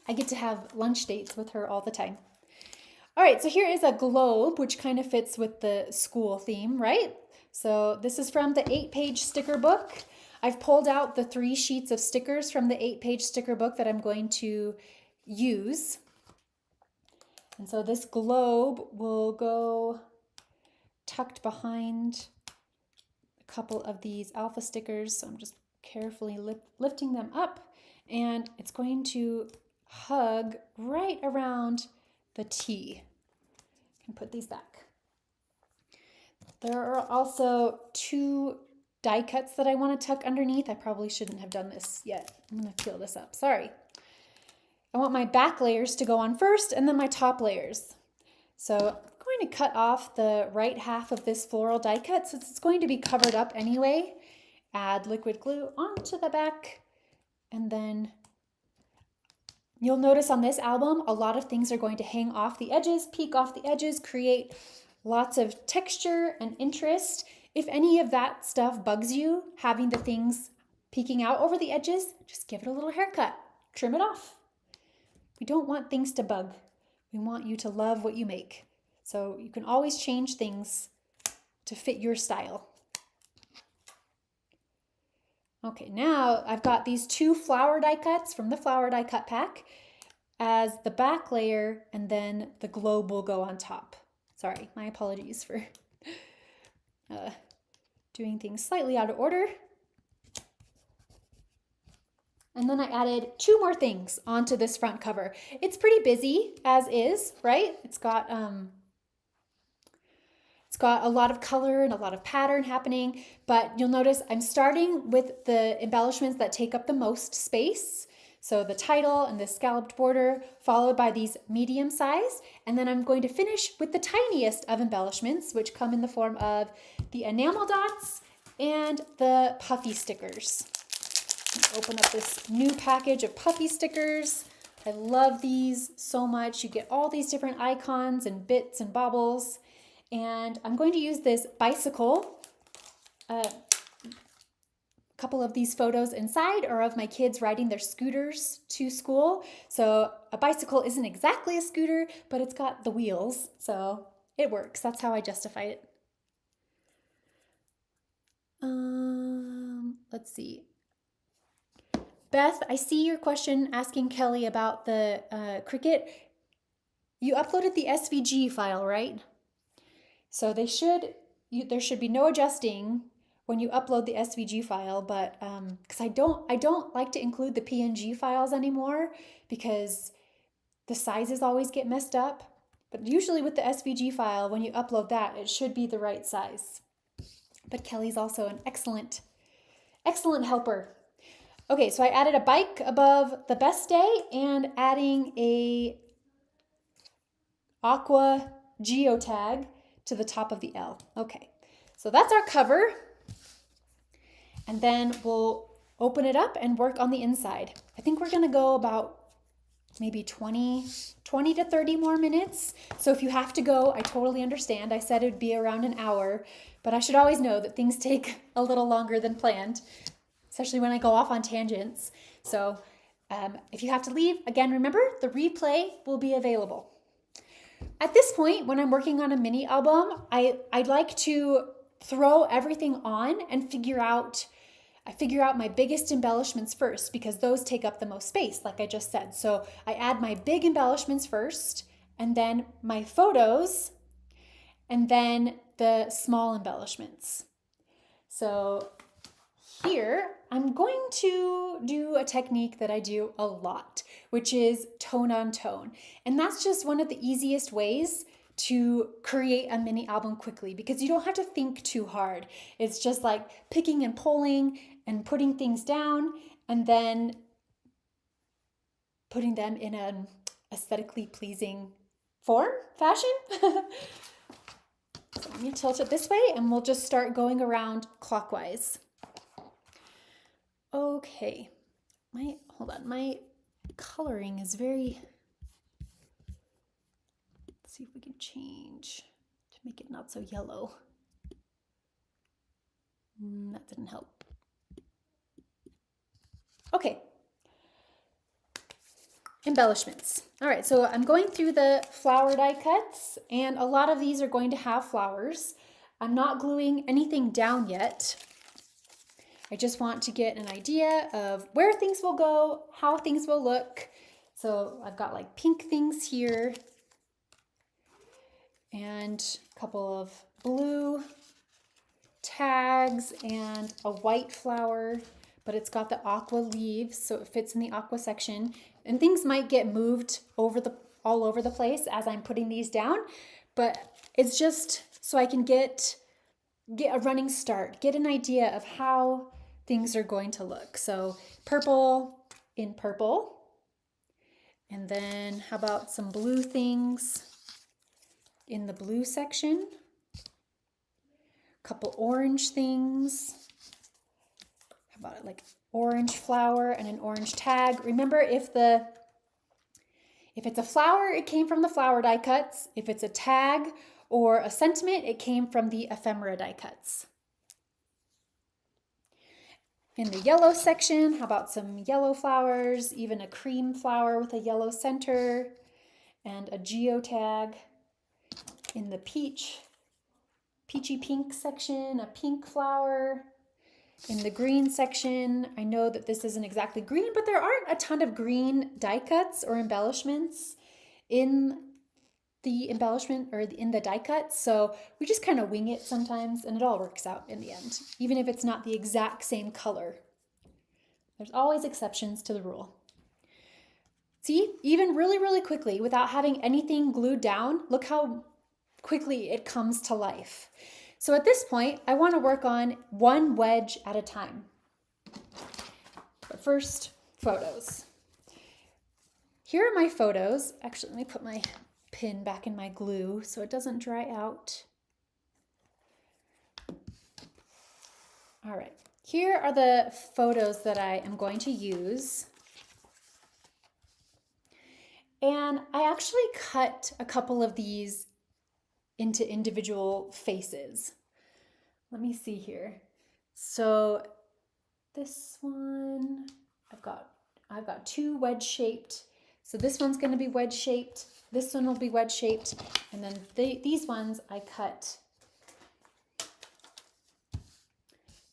I get to have lunch dates with her all the time. All right, so here is a globe, which kind of fits with the school theme, right? So this is from the 8-page sticker book. I've pulled out the 3 sheets of stickers from the 8-page sticker book that I'm going to use. And so this globe will go tucked behind a couple of these alpha stickers. So I'm just carefully lifting them up, and it's going to hug right around the T. I can put these back. There are also 2 die cuts that I want to tuck underneath. I probably shouldn't have done this yet. I'm going to peel this up. Sorry. I want my back layers to go on first and then my top layers. So I'm going to cut off the right half of this floral die cut since it's going to be covered up anyway. Add liquid glue onto the back, and then you'll notice on this album a lot of things are going to hang off the edges, peek off the edges, create lots of texture and interest. If any of that stuff bugs you, having the things peeking out over the edges, just give it a little haircut, trim it off. We don't want things to bug. We want you to love what you make. So you can always change things to fit your style. Okay, now I've got these 2 flower die cuts from the flower die cut pack as the back layer, and then the globe will go on top. Sorry, my apologies for doing things slightly out of order. And then I added 2 more things onto this front cover. It's pretty busy as is, right? It's got got a lot of color and a lot of pattern happening, but you'll notice I'm starting with the embellishments that take up the most space. So the title and the scalloped border, followed by these medium size. And then I'm going to finish with the tiniest of embellishments, which come in the form of the enamel dots and the puffy stickers. Open up this new package of puffy stickers. I love these so much. You get all these different icons and bits and baubles. And I'm going to use this bicycle. A couple of these photos inside are of my kids riding their scooters to school. So a bicycle isn't exactly a scooter, but it's got the wheels, so it works. That's how I justify it. Let's see. Beth, I see your question asking Kelly about the Cricut. You uploaded the SVG file, right? So there should be no adjusting when you upload the SVG file, but because I don't like to include the PNG files anymore because the sizes always get messed up. But usually with the SVG file, when you upload that, it should be the right size. But Kelly's also an excellent helper. Okay, so I added a bike above the best day and adding a aqua geotag to the top of the L. Okay, so that's our cover. And then we'll open it up and work on the inside. I think we're gonna go about maybe 20 to 30 more minutes. So if you have to go, I totally understand. I said it'd be around an hour, but I should always know that things take a little longer than planned, especially when I go off on tangents. So if you have to leave, again, remember the replay will be available. At this point, when I'm working on a mini album, I'd like to throw everything on and figure out my biggest embellishments first because those take up the most space, like I just said. So I add my big embellishments first, and then my photos, and then the small embellishments. So here, I'm going to do a technique that I do a lot, which is tone on tone. And that's just one of the easiest ways to create a mini album quickly because you don't have to think too hard. It's just like picking and pulling and putting things down and then putting them in an aesthetically pleasing fashion. So let me tilt it this way and we'll just start going around clockwise. Okay, hold on, my coloring is very, let's see if we can change to make it not so yellow. That didn't help. Okay, embellishments. All right, so I'm going through the flower die cuts and a lot of these are going to have flowers. I'm not gluing anything down yet. I just want to get an idea of where things will go, how things will look. So I've got like pink things here and a couple of blue tags and a white flower, but it's got the aqua leaves, so it fits in the aqua section. And things might get moved all over the place as I'm putting these down, but it's just so I can get a running start, get an idea of how things are going to look. So purple in purple. And then how about some blue things in the blue section? A couple orange things. How about it like orange flower and an orange tag? Remember, if it's a flower, it came from the flower die cuts. If it's a tag or a sentiment, it came from the ephemera die cuts. In the yellow section, how about some yellow flowers, even a cream flower with a yellow center and a geotag. In the peachy pink section, a pink flower. In the green section, I know that this isn't exactly green, but there aren't a ton of green die cuts or embellishments in the embellishment or in the die cut, so we just kind of wing it sometimes and it all works out in the end, even if it's not the exact same color. There's always exceptions to the rule. See, even really, really quickly without having anything glued down, look how quickly it comes to life. So at this point, I want to work on one wedge at a time. But first, photos. Here are my photos. Actually, let me put my pin back in my glue so it doesn't dry out. All right, here are the photos that I am going to use. And I actually cut a couple of these into individual faces. Let me see here. So this one, I've got two wedge shaped. So this one's going to be wedge shaped. This one will be wedge shaped. And then these ones I cut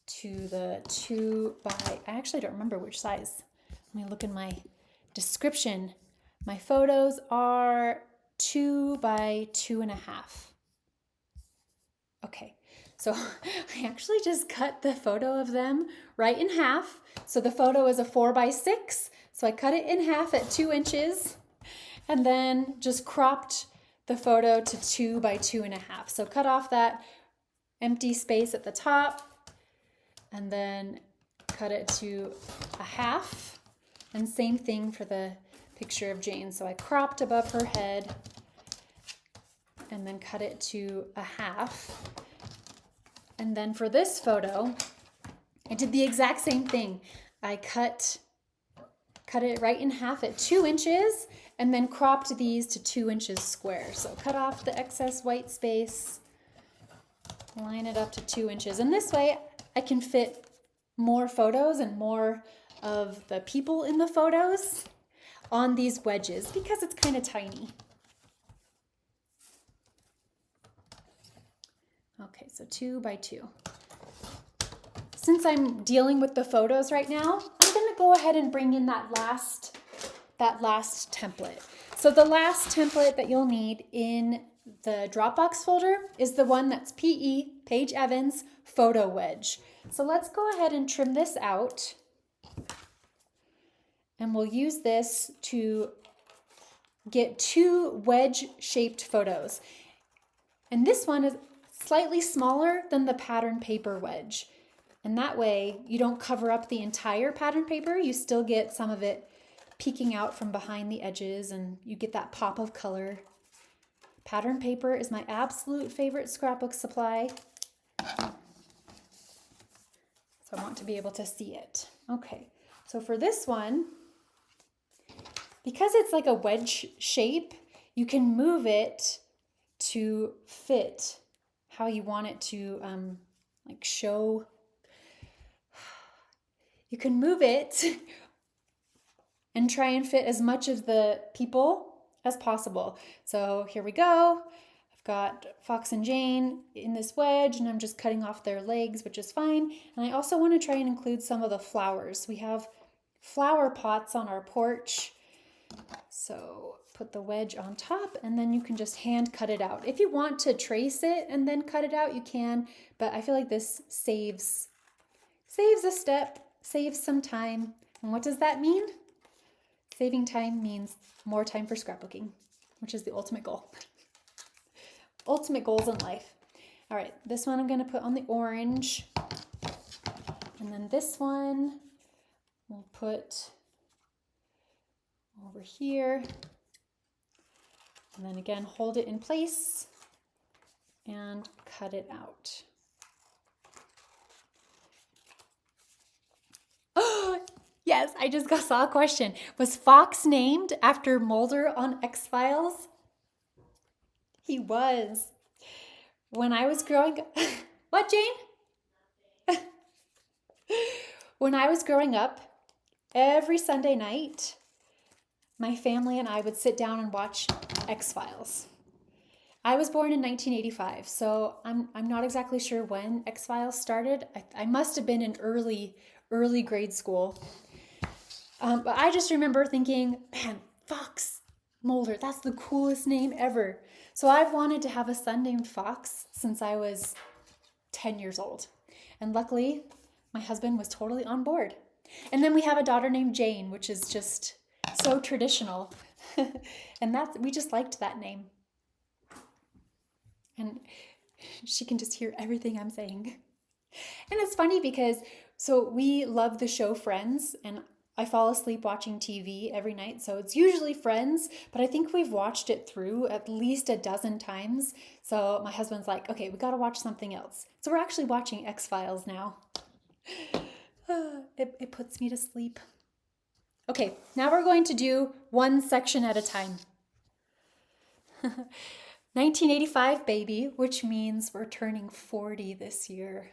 to the 2 by, I actually don't remember which size. Let me look in my description. My photos are 2 by 2.5. Okay, so I actually just cut the photo of them right in half. So the photo is a 4 by 6. So I cut it in half at 2 inches and then just cropped the photo to 2 by 2.5. So cut off that empty space at the top and then cut it to a half. And same thing for the picture of Jane. So I cropped above her head and then cut it to a half. And then for this photo, I did the exact same thing. I cut it right in half at 2 inches and then cropped these to 2 inches square. So cut off the excess white space, line it up to 2 inches. And this way I can fit more photos and more of the people in the photos on these wedges because it's kind of tiny. Okay, so 2 by 2. Since I'm dealing with the photos right now, I'm going to go ahead and bring in that last template. So the last template that you'll need in the Dropbox folder is the one that's PE, Paige Evans, Photo Wedge. So let's go ahead and trim this out. And we'll use this to get 2 wedge-shaped photos. And this one is slightly smaller than the pattern paper wedge. And that way you don't cover up the entire pattern paper. You still get some of it peeking out from behind the edges and you get that pop of color. Pattern paper is my absolute favorite scrapbook supply. So I want to be able to see it. Okay, so for this one, because it's like a wedge shape, you can move it to fit how you want it to like show. You can move it and try and fit as much of the people as possible. So here we go. I've got Fox and Jane in this wedge and I'm just cutting off their legs, which is fine. And I also want to try and include some of the flowers. We have flower pots on our porch. So put the wedge on top and then you can just hand cut it out. If you want to trace it and then cut it out, you can, but I feel like this saves a step, saves some time. And what does that mean? Saving time means more time for scrapbooking, which is the ultimate goal. Ultimate goals in life. All right, this one I'm going to put on the orange. And then this one we'll put over here. And then again, hold it in place and cut it out. Oh, yes, I just saw a question. Was Fox named after Mulder on X-Files? He was. When I was growing up, what, Jane? When I was growing up, every Sunday night, my family and I would sit down and watch X-Files. I was born in 1985, so I'm not exactly sure when X-Files started. I must have been in early grade school. But I just remember thinking, man, Fox Mulder, that's the coolest name ever. So I've wanted to have a son named Fox since I was 10 years old. And luckily, my husband was totally on board. And then we have a daughter named Jane, which is just so traditional. And we just liked that name. And she can just hear everything I'm saying. And it's funny because so we love the show Friends, and I fall asleep watching TV every night, so it's usually Friends, but I think we've watched it through at least a dozen times. So my husband's like, okay, we gotta watch something else. So we're actually watching X-Files now. It puts me to sleep. Okay, now we're going to do one section at a time. 1985 baby, which means we're turning 40 this year.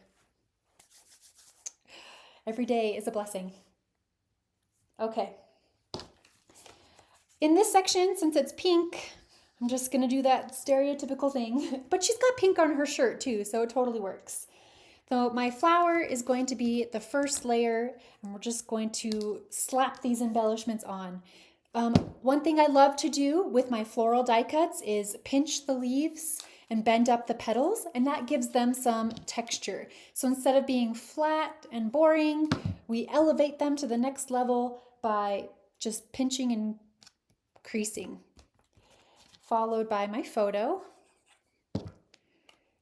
Every day is a blessing. Okay. In this section, since it's pink, I'm just gonna do that stereotypical thing, but she's got pink on her shirt too, so it totally works. So my flower is going to be the first layer, and we're just going to slap these embellishments on. One thing I love to do with my floral die cuts is pinch the leaves and bend up the petals, and that gives them some texture. So instead of being flat and boring, we elevate them to the next level by just pinching and creasing. Followed by my photo.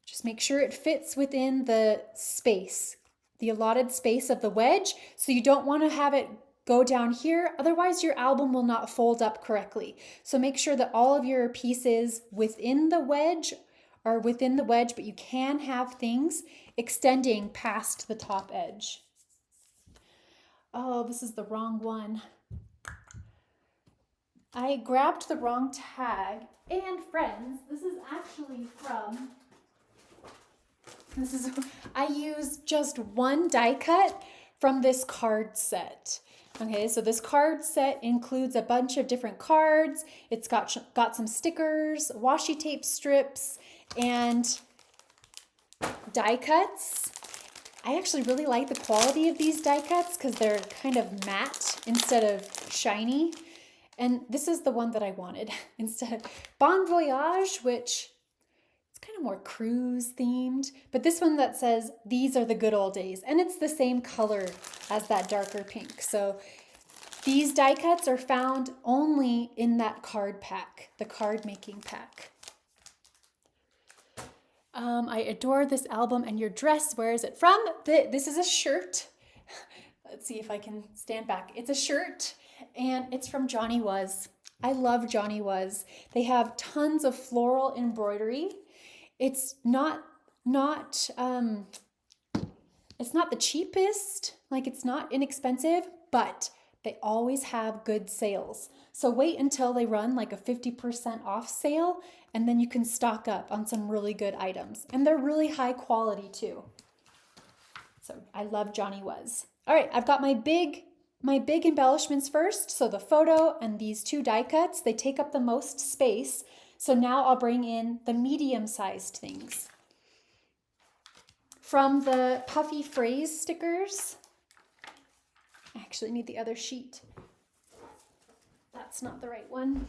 Just make sure it fits within the space, the allotted space of the wedge. So you don't want to have it go down here, otherwise your album will not fold up correctly. So make sure that all of your pieces within the wedge are within the wedge, but you can have things extending past the top edge. Oh, this is the wrong one. I grabbed the wrong tag, and friends, this is actually from, I used just one die cut from this card set. Okay, so this card set includes a bunch of different cards. It's got some stickers, washi tape strips, and die cuts. I actually really like the quality of these die cuts because they're kind of matte instead of shiny. And this is the one that I wanted instead. Bon Voyage, which it's kind of more cruise themed, but this one that says, these are the good old days. And it's the same color as that darker pink. So these die cuts are found only in that card pack, the card making pack. I adore this album and your dress. Where is it from? This is a shirt. Let's see if I can stand back. It's a shirt and it's from Johnny Was. I love Johnny Was. They have tons of floral embroidery. It's not the cheapest, like it's not inexpensive, but they always have good sales. So wait until they run like a 50% off sale, and then you can stock up on some really good items. And they're really high quality too. So I love Johnny Was. All right, I've got my big embellishments first. So the photo and these two die cuts, they take up the most space. So now I'll bring in the medium-sized things. From the puffy phrase stickers, I actually need the other sheet. That's not the right one.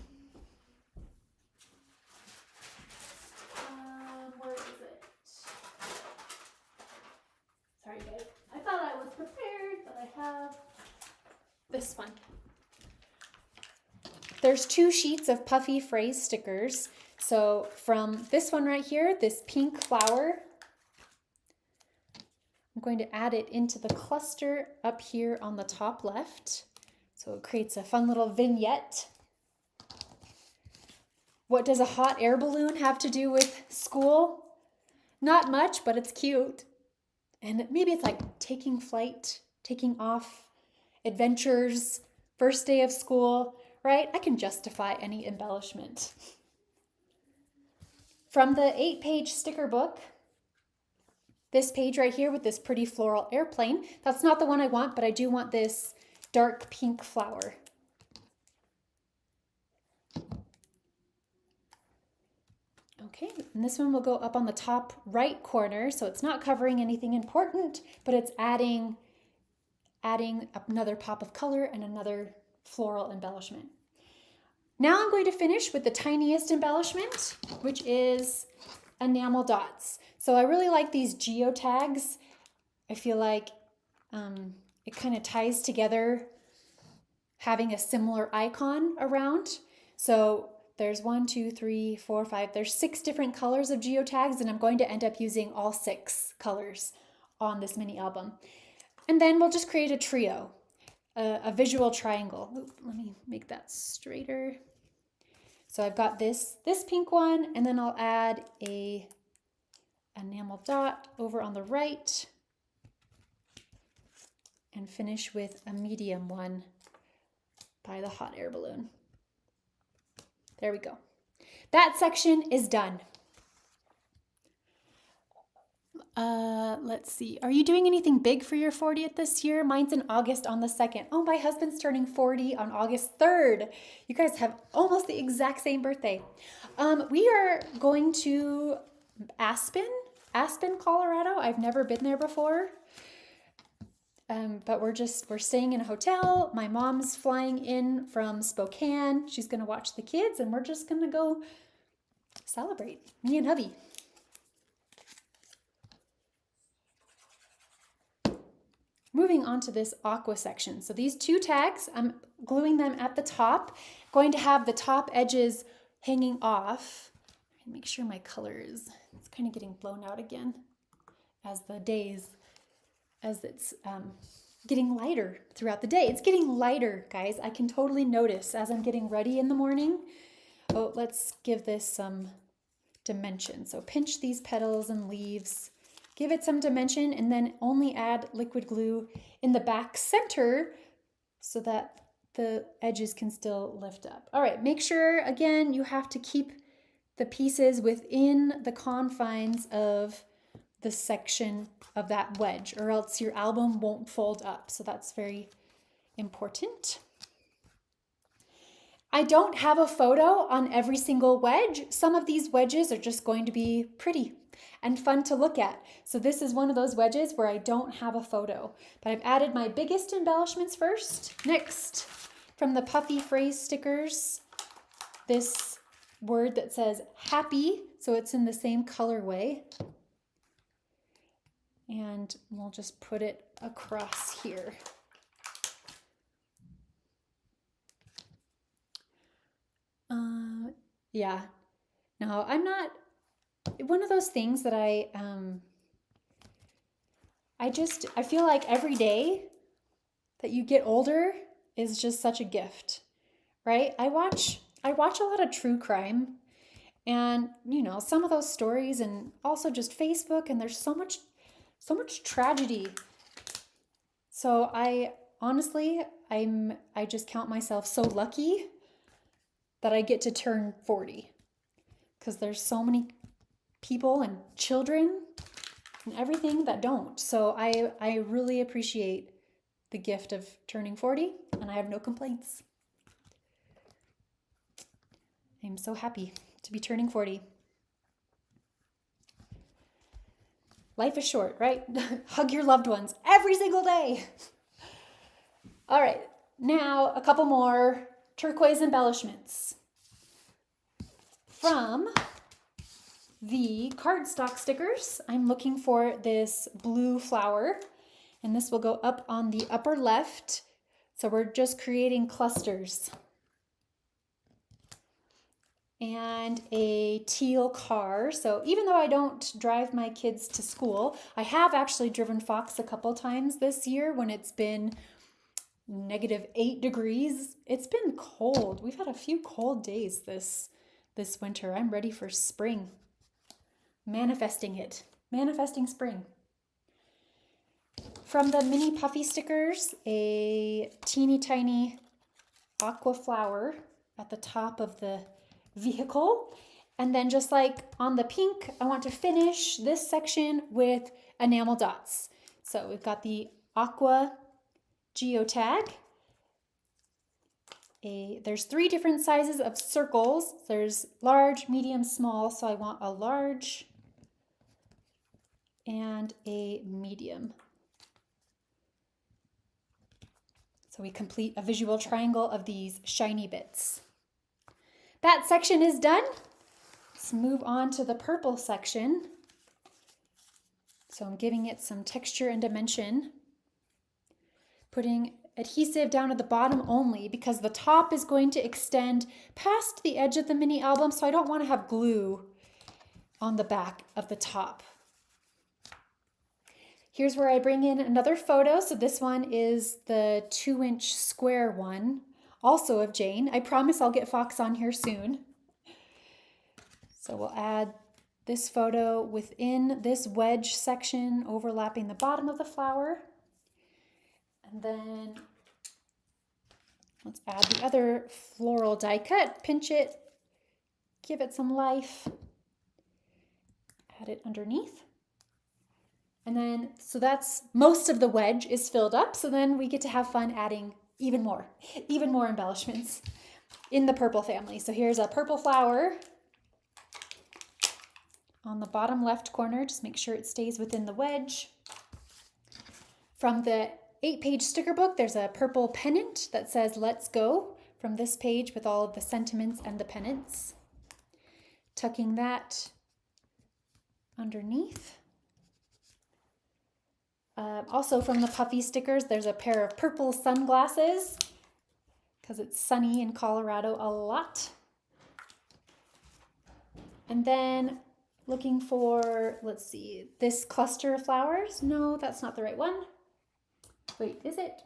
Where is it? Sorry guys, I thought I was prepared, but I have this one. There's two sheets of puffy phrase stickers. So from this one right here, this pink flower, I'm going to add it into the cluster up here on the top left. So it creates a fun little vignette. What does a hot air balloon have to do with school? Not much, but it's cute. And maybe it's like taking flight, taking off, adventures, first day of school, right? I can justify any embellishment. From the 8-page sticker book, this page right here with this pretty floral airplane, that's not the one I want, but I do want this dark pink flower. Okay, and this one will go up on the top right corner, so it's not covering anything important, but it's adding another pop of color and another floral embellishment. Now I'm going to finish with the tiniest embellishment, which is enamel dots. So I really like these geotags. I feel like it kind of ties together having a similar icon around. So there's 1, 2, 3, 4, 5, there's 6 different colors of geotags, and I'm going to end up using all 6 colors on this mini album. And then we'll just create a trio, a visual triangle. Oop, let me make that straighter. So I've got this pink one, and then I'll add a enamel dot over on the right and finish with a medium one by the hot air balloon. There we go. That section is done. Let's see. Are you doing anything big for your 40th this year? Mine's in August on the 2nd. Oh, my husband's turning 40 on August 3rd. You guys have almost the exact same birthday. We are going to Aspen, Colorado. I've never been there before. But we're staying in a hotel. My mom's flying in from Spokane. She's going to watch the kids, and we're just going to go celebrate, me and hubby. Moving on to this aqua section. So these 2 tags, I'm gluing them at the top, going to have the top edges hanging off. Make sure my color it's kind of getting blown out again as it's getting lighter throughout the day. It's getting lighter, guys. I can totally notice as I'm getting ready in the morning. Oh, let's give this some dimension. So pinch these petals and leaves, give it some dimension, and then only add liquid glue in the back center so that the edges can still lift up. All right, make sure, again, you have to keep the pieces within the confines of the section of that wedge, or else your album won't fold up. So that's very important. I don't have a photo on every single wedge. Some of these wedges are just going to be pretty and fun to look at. So this is one of those wedges where I don't have a photo, but I've added my biggest embellishments first. Next, from the puffy phrase stickers, this word that says happy, so it's in the same colorway. And we'll just put it across here. Yeah, no, I'm not one of those things that I feel like every day that you get older is just such a gift, right? I watch a lot of true crime, and you know, some of those stories, and also just Facebook, and there's so much tragedy. So I just count myself so lucky that I get to turn 40, because there's so many people and children and everything that don't. So I really appreciate the gift of turning 40, and I have no complaints. I'm so happy to be turning 40. Life is short, right? Hug your loved ones every single day. All right, now a couple more turquoise embellishments. From the cardstock stickers, I'm looking for this blue flower, and this will go up on the upper left. So we're just creating clusters. And a teal car. So even though I don't drive my kids to school, I have actually driven Fox a couple times this year when it's been -8 degrees. It's been cold. We've had a few cold days this winter. I'm ready for spring. Manifesting it. Manifesting spring. From the mini puffy stickers, a teeny tiny aqua flower at the top of the vehicle. And then just like on the pink, I want to finish this section with enamel dots. So we've got the aqua geotag. There's 3 different sizes of circles. There's large, medium, small. So I want a large and a medium. So we complete a visual triangle of these shiny bits. That section is done. Let's move on to the purple section. So I'm giving it some texture and dimension, putting adhesive down at the bottom only because the top is going to extend past the edge of the mini album, so I don't want to have glue on the back of the top. Here's where I bring in another photo. So this one is the 2-inch square one, also of Jane. I promise I'll get Fox on here soon. So we'll add this photo within this wedge section, overlapping the bottom of the flower. And then let's add the other floral die cut, pinch it, give it some life, add it underneath. And then, so that's most of the wedge is filled up. So then we get to have fun adding even more embellishments in the purple family. So here's a purple flower on the bottom left corner. Just make sure it stays within the wedge. From the 8-page sticker book, there's a purple pennant that says "Let's Go" from this page with all of the sentiments and the pennants. Tucking that underneath. Also from the puffy stickers, there's a pair of purple sunglasses because it's sunny in Colorado a lot. And then looking for, let's see, this cluster of flowers. No, that's not the right one. Wait, is it?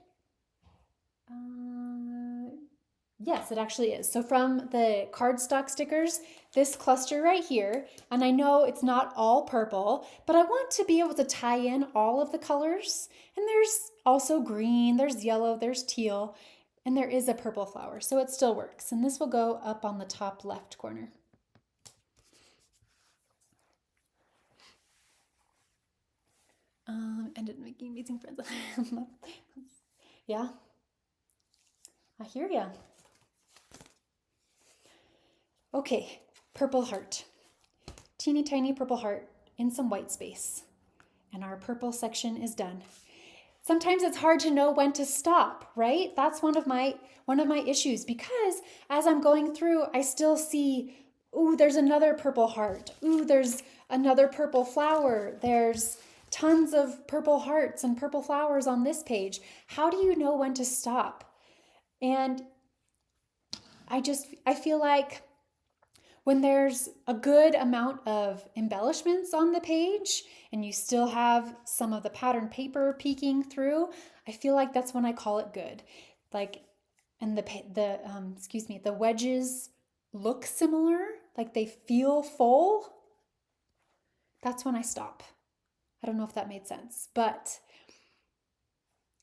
Yes, it actually is. So from the cardstock stickers, this cluster right here, and I know it's not all purple, but I want to be able to tie in all of the colors. And there's also green, there's yellow, there's teal, and there is a purple flower, so it still works. And this will go up on the top left corner. Ended making amazing friends. Yeah, I hear ya. Okay, purple heart. Teeny tiny purple heart in some white space. And our purple section is done. Sometimes it's hard to know when to stop, right? That's one of my issues because as I'm going through, I still see, ooh, there's another purple heart. Ooh, there's another purple flower. There's tons of purple hearts and purple flowers on this page. How do you know when to stop? And I feel like when there's a good amount of embellishments on the page and you still have some of the pattern paper peeking through, I feel like that's when I call it good. Like, and the wedges look similar, like they feel full. That's when I stop. I don't know if that made sense, but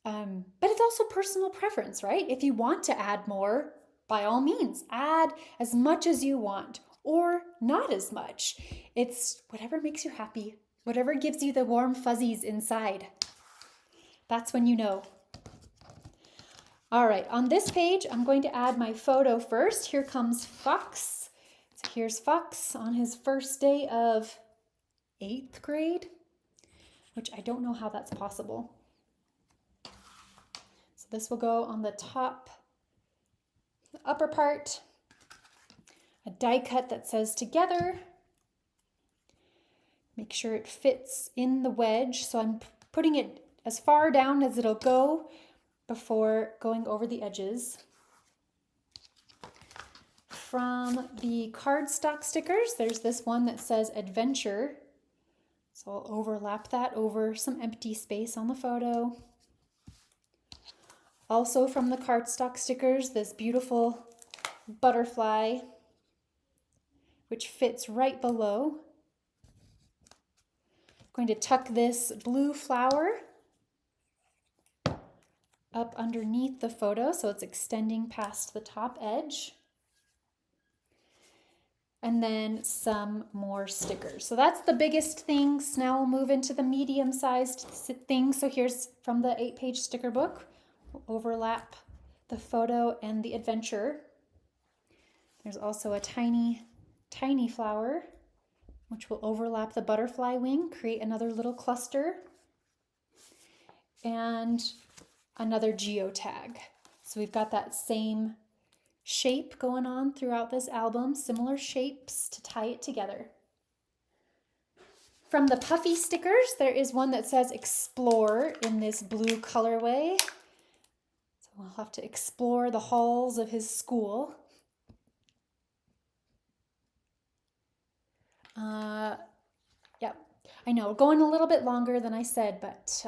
it's also personal preference, right? If you want to add more, by all means, add as much as you want or not as much. It's whatever makes you happy, whatever gives you the warm fuzzies inside. That's when you know. All right, on this page, I'm going to add my photo first. Here comes Fox. So here's Fox on his first day of 8th grade, which I don't know how that's possible. So this will go on the top, the upper part, a die cut that says "Together." Make sure it fits in the wedge. So I'm putting it as far down as it'll go before going over the edges. From the cardstock stickers, there's this one that says "Adventure." So I'll overlap that over some empty space on the photo. Also from the cardstock stickers, this beautiful butterfly, which fits right below. I'm going to tuck this blue flower up underneath the photo so it's extending past the top edge. And then some more stickers. So that's the biggest things. Now we'll move into the medium-sized things. So here's from the 8-page sticker book. We'll overlap the photo and the adventure. There's also a tiny, tiny flower, which will overlap the butterfly wing, create another little cluster, and another geotag. So we've got that same shape going on throughout this album, similar shapes to tie it together. From the puffy stickers, there is one that says "Explore" in this blue colorway. We'll have to explore the halls of his school. Yep, I know, going a little bit longer than I said, but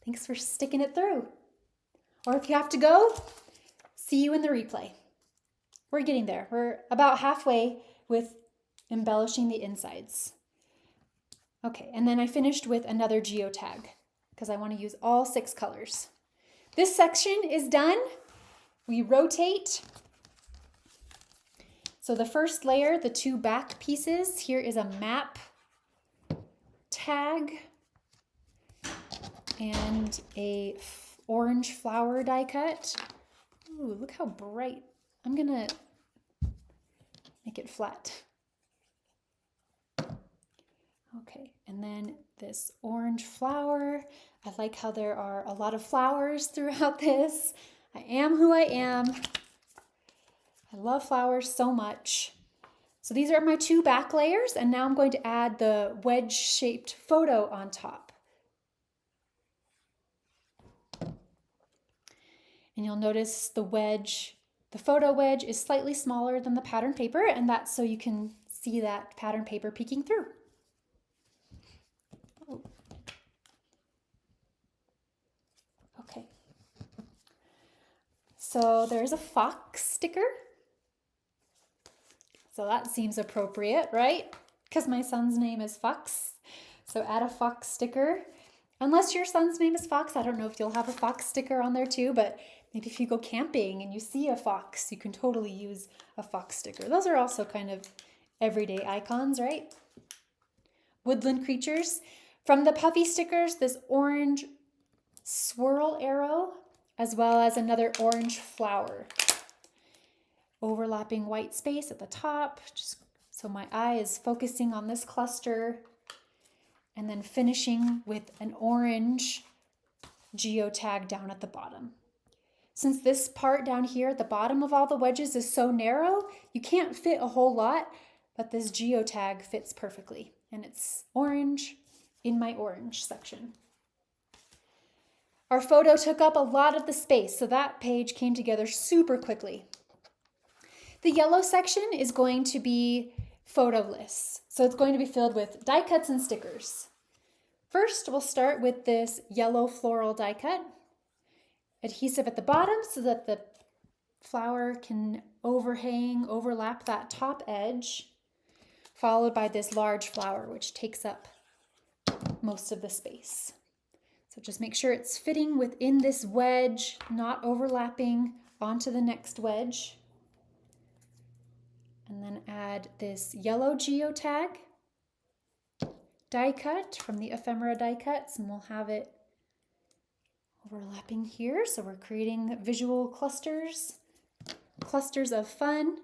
thanks for sticking it through. Or if you have to go, see you in the replay. We're getting there. We're about halfway with embellishing the insides. Okay, and then I finished with another geotag because I want to use all 6 colors. This section is done. We rotate. So the first layer, the 2 back pieces, here is a map tag and a orange flower die cut. Ooh, look how bright. I'm gonna make it flat. Okay, and then this orange flower. I like how there are a lot of flowers throughout this. I am who I am. I love flowers so much. So these are my 2 back layers, and now I'm going to add the wedge-shaped photo on top. And you'll notice the wedge, the photo wedge is slightly smaller than the pattern paper, and that's so you can see that pattern paper peeking through. Oh. Okay. So there's a fox sticker. So that seems appropriate, right? Because my son's name is Fox. So add a fox sticker. Unless your son's name is Fox, I don't know if you'll have a fox sticker on there too, but maybe if you go camping and you see a fox, you can totally use a fox sticker. Those are also kind of everyday icons, right? Woodland creatures. From the puffy stickers, this orange swirl arrow, as well as another orange flower. Overlapping white space at the top, just so my eye is focusing on this cluster, and then finishing with an orange geotag down at the bottom. Since this part down here at the bottom of all the wedges is so narrow, you can't fit a whole lot, but this geotag fits perfectly, and it's orange in my orange section. Our photo took up a lot of the space, so that page came together super quickly. The yellow section is going to be photo-less, so it's going to be filled with die cuts and stickers. First, we'll start with this yellow floral die cut. Adhesive at the bottom so that the flower can overlap that top edge, followed by this large flower, which takes up most of the space. So just make sure it's fitting within this wedge, not overlapping onto the next wedge. And then add this yellow geotag die cut from the ephemera die cuts, and we'll have it overlapping here. So we're creating visual clusters of fun.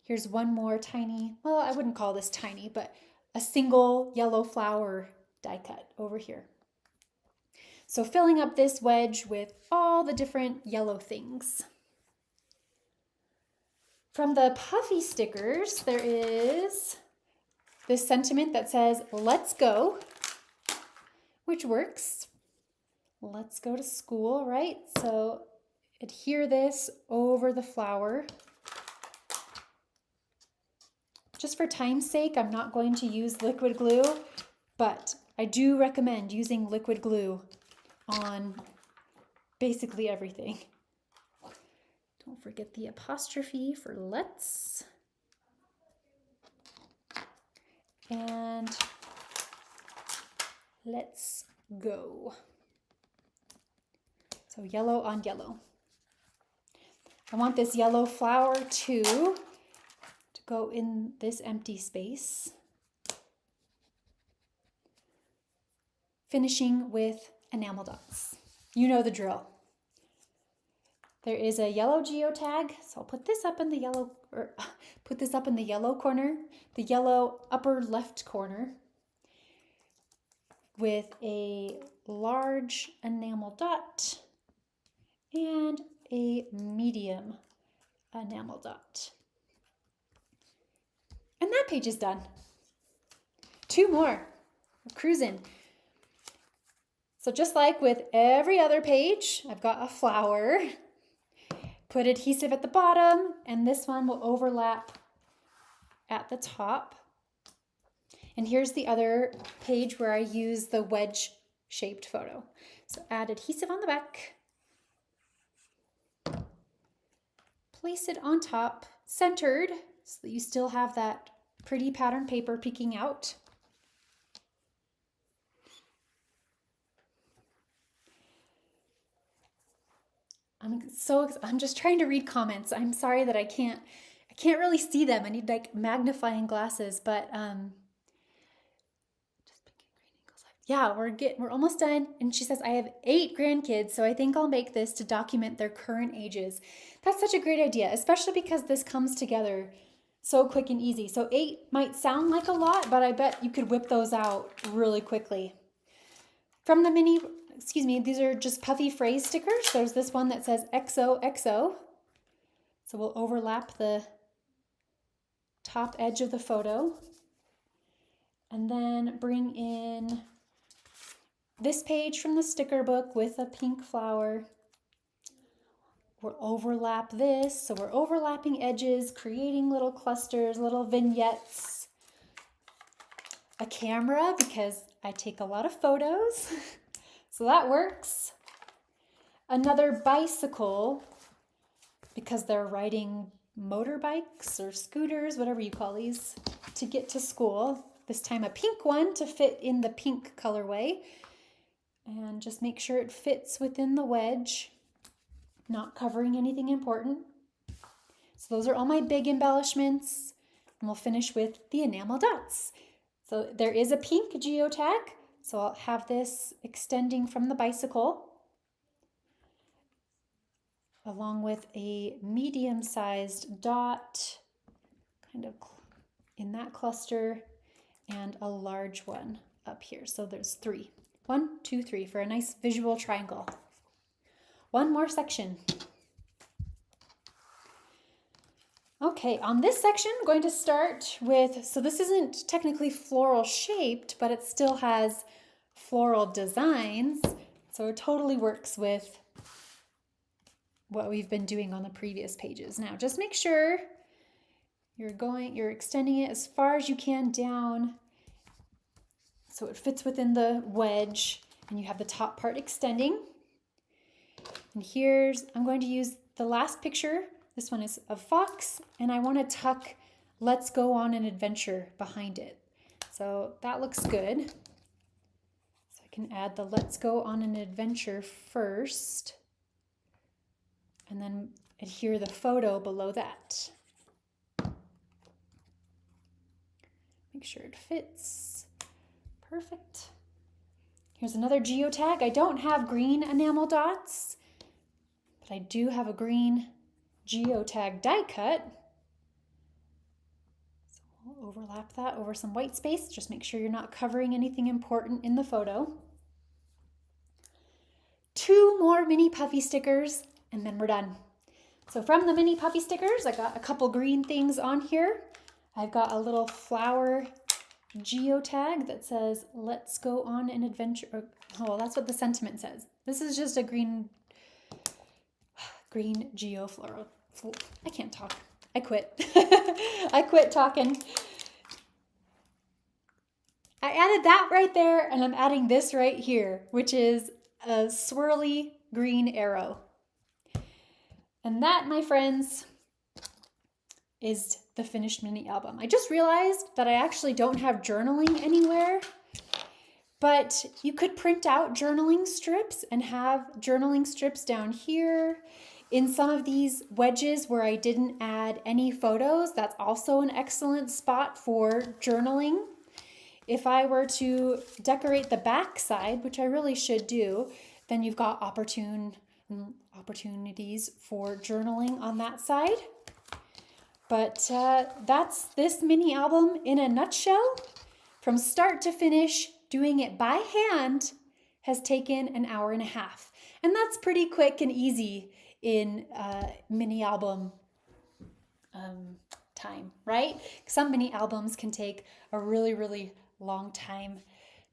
Here's one more tiny, well, I wouldn't call this tiny, but a single yellow flower die cut over here. So filling up this wedge with all the different yellow things. From the puffy stickers, there is this sentiment that says, "Let's go," which works. Let's go to school, right? So adhere this over the flower. Just for time's sake, I'm not going to use liquid glue, but I do recommend using liquid glue on basically everything. Don't forget the apostrophe for let's. And let's go. So yellow on yellow. I want this yellow flower to go in this empty space. Finishing with enamel dots. You know the drill. There is a yellow geotag, so I'll put this up in the yellow, corner, the yellow upper left corner, with a large enamel dot and a medium enamel dot. And that page is done. 2 more. We're cruising. So just like with every other page, I've got a flower, put adhesive at the bottom, and this one will overlap at the top. And here's the other page where I use the wedge shaped photo. So add adhesive on the back, place it on top, centered, so that you still have that pretty pattern paper peeking out. I'm just trying to read comments. I'm sorry that I can't really see them. I need like magnifying glasses, but yeah, we're almost done. And she says, I have 8 grandkids, so I think I'll make this to document their current ages. That's such a great idea, especially because this comes together so quick and easy. So 8 might sound like a lot, but I bet you could whip those out really quickly. From the these are just puffy phrase stickers. There's this one that says XOXO. So we'll overlap the top edge of the photo. And then bring in this page from the sticker book with a pink flower. We'll overlap this. So we're overlapping edges, creating little clusters, little vignettes. A camera, because I take a lot of photos. So that works. Another bicycle, because they're riding motorbikes or scooters, whatever you call these, to get to school. This time a pink one to fit in the pink colorway. And just make sure it fits within the wedge, not covering anything important. So those are all my big embellishments. And we'll finish with the enamel dots. So there is a pink geotag. So I'll have this extending from the bicycle, along with a medium-sized dot, kind of in that cluster, and a large one up here. So there's 3. 1, 2, 3 for a nice visual triangle. One more section. Okay, on this section, I'm going to start with, so this isn't technically floral shaped, but it still has floral designs. So it totally works with what we've been doing on the previous pages. Now, just make sure you're extending it as far as you can down so it fits within the wedge and you have the top part extending. And I'm going to use the last picture. This one is a fox, and I want to tuck "Let's go on an adventure" behind it. So that looks good. So I can add the "Let's go on an adventure" first, and then adhere the photo below that. Make sure it fits. Perfect. Here's another geotag. I don't have green enamel dots, but I do have a green geotag die cut. So we'll overlap that over some white space. Just make sure you're not covering anything important in the photo. 2 more mini puffy stickers, and then we're done. So from the mini puffy stickers, I got a couple green things on here. I've got a little flower geotag that says "Let's go on an adventure." Oh, that's what the sentiment says. This is just a green geofloral. I can't talk. I quit. I quit talking. I added that right there, and I'm adding this right here, which is a swirly green arrow. And that, my friends, is the finished mini album. I just realized that I actually don't have journaling anywhere, but you could print out journaling strips and have journaling strips down here. In some of these wedges where I didn't add any photos, that's also an excellent spot for journaling. If I were to decorate the back side, which I really should do, then you've got opportunities for journaling on that side. But that's this mini album in a nutshell. From start to finish, doing it by hand has taken an hour and a half. And that's pretty quick and easy in mini album time, right? Some mini albums can take a really, really long time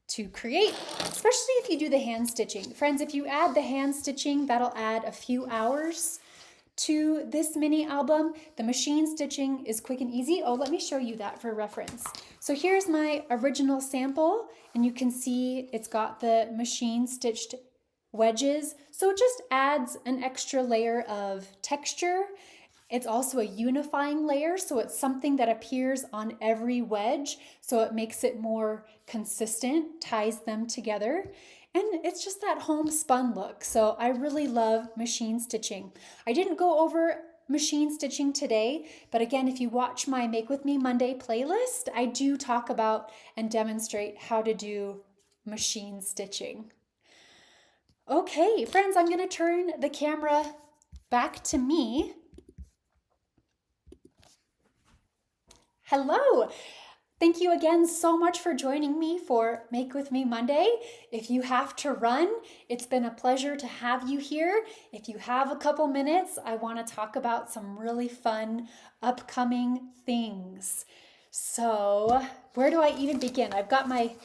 to create, especially if you do the hand stitching. Friends, if you add the hand stitching, that'll add a few hours to this mini album. The machine stitching is quick and easy. Oh, let me show you that for reference. So here's my original sample, and you can see it's got the machine stitched wedges. So it just adds an extra layer of texture. It's also a unifying layer, so it's something that appears on every wedge, so it makes it more consistent, ties them together. And it's just that homespun look. So I really love machine stitching. I didn't go over machine stitching today, but again, if you watch my Make With Me Monday playlist, I do talk about and demonstrate how to do machine stitching. Okay, friends, I'm gonna turn the camera back to me. Hello. Thank you again so much for joining me for Make With Me Monday. If you have to run, it's been a pleasure to have you here. If you have a couple minutes, I want to talk about some really fun upcoming things. So, where do I even begin? I've got my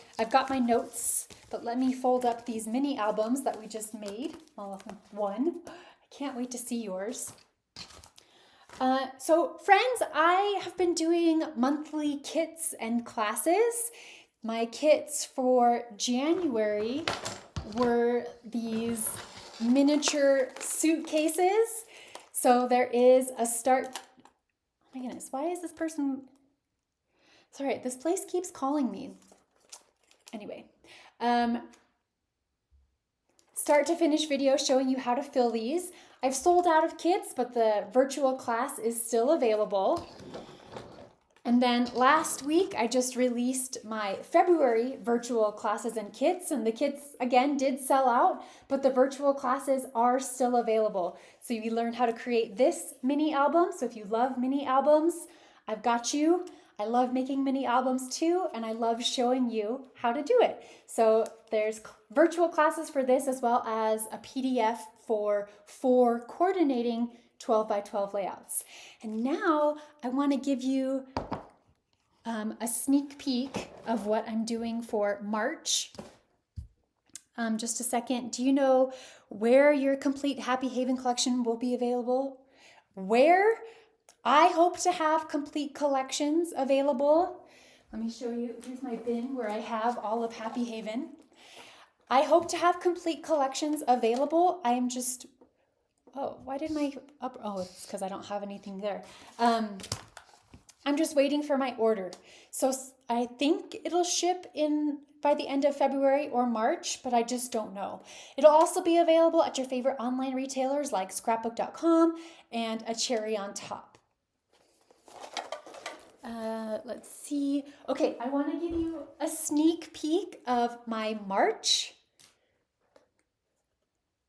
notes, but let me fold up these mini albums that we just made. Well, one. I can't wait to see yours. So friends, I have been doing monthly kits and classes. My kits for January were these miniature suitcases. So there is a start. Oh my goodness, why is this person? Sorry, this place keeps calling me. Anyway, start to finish video showing you how to fill these. I've sold out of kits, but the virtual class is still available. And then last week, I just released my February virtual classes and kits, and the kits, again, did sell out, but the virtual classes are still available. So you learn how to create this mini album. So if you love mini albums, I've got you. I love making mini albums too, and I love showing you how to do it. So there's virtual classes for this, as well as a PDF for 4 coordinating 12 by 12 layouts. And now I want to give you a sneak peek of what I'm doing for March. Just a second. Do you know where your complete Happy Haven collection will be available? Where? I hope to have complete collections available. Let me show you. Here's my bin where I have all of Happy Haven. I hope to have complete collections available. I'm just, why did my it's because I don't have anything there. I'm just waiting for my order. So I think it'll ship in by the end of February or March, but I just don't know. It'll also be available at your favorite online retailers like scrapbook.com and a cherry on top. Let's see. Okay, I want to give you a sneak peek of my March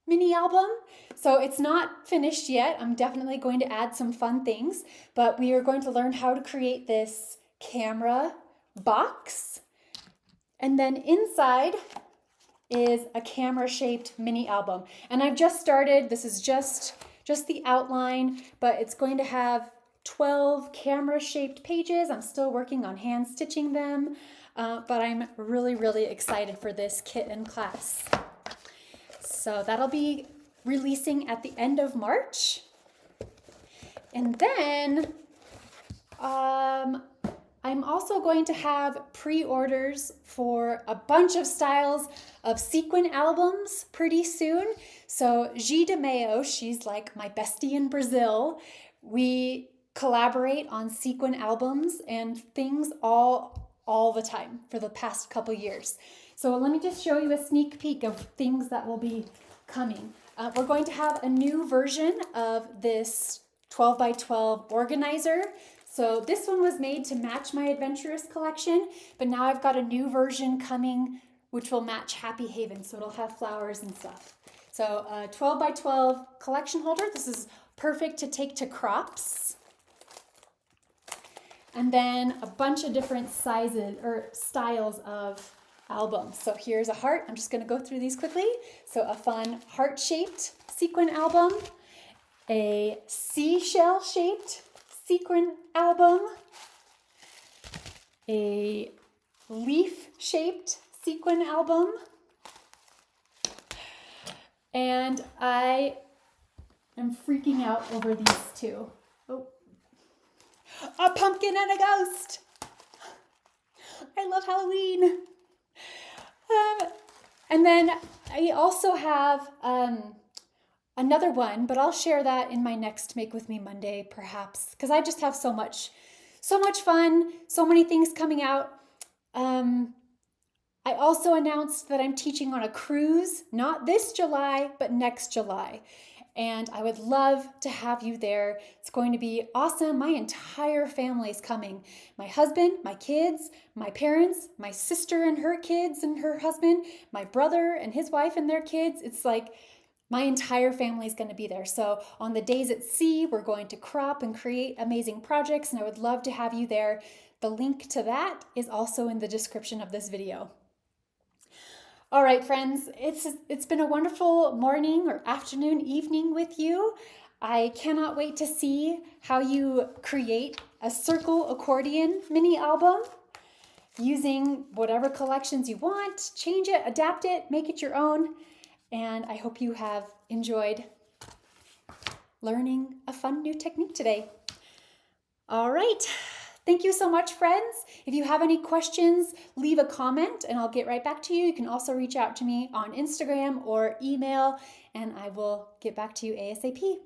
mini album. So it's not finished yet. I'm definitely going to add some fun things, but we are going to learn how to create this camera box. And then inside is a camera-shaped mini album. And I've just started. This is just the outline, but it's going to have 12 camera-shaped pages. I'm still working on hand stitching them, but I'm really, really excited for this kit and class. So that'll be releasing at the end of March. And then I'm also going to have pre-orders for a bunch of styles of sequin albums pretty soon. So G de Mayo, she's like my bestie in Brazil. We collaborate on sequin albums and things all the time for the past couple years. So let me just show you a sneak peek of things that will be coming. We're going to have a new version of this 12 by 12 organizer. So this one was made to match my Adventurous collection, but now I've got a new version coming which will match Happy Haven, so it'll have flowers and stuff. So a 12 by 12 collection holder. This is perfect to take to crops. And then a bunch of different sizes or styles of albums. So here's a heart. I'm just going to go through these quickly. So a fun heart-shaped sequin album, a seashell-shaped sequin album, a leaf-shaped sequin album. And I am freaking out over these two. Oh. A pumpkin and a ghost. I love Halloween. And then I also have another one, but I'll share that in my next Make With Me Monday, perhaps, because I just have so much fun, so many things coming out. I also announced that I'm teaching on a cruise, not this July, but next July. And I would love to have you there. It's going to be awesome. My entire family is coming. My husband, my kids, my parents, my sister and her kids and her husband, my brother and his wife and their kids. It's like my entire family is going to be there. So on the days at sea, we're going to crop and create amazing projects, and I would love to have you there. The link to that is also in the description of this video. All right, friends, it's been a wonderful morning or afternoon, evening with you. I cannot wait to see how you create a circle accordion mini album using whatever collections you want. Change it, adapt it, make it your own. And I hope you have enjoyed learning a fun new technique today. All right. Thank you so much, friends. If you have any questions, leave a comment and I'll get right back to you. You can also reach out to me on Instagram or email and I will get back to you ASAP.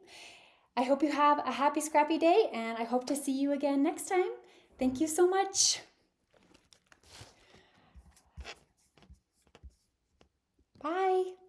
I hope you have a happy, scrappy day and I hope to see you again next time. Thank you so much. Bye.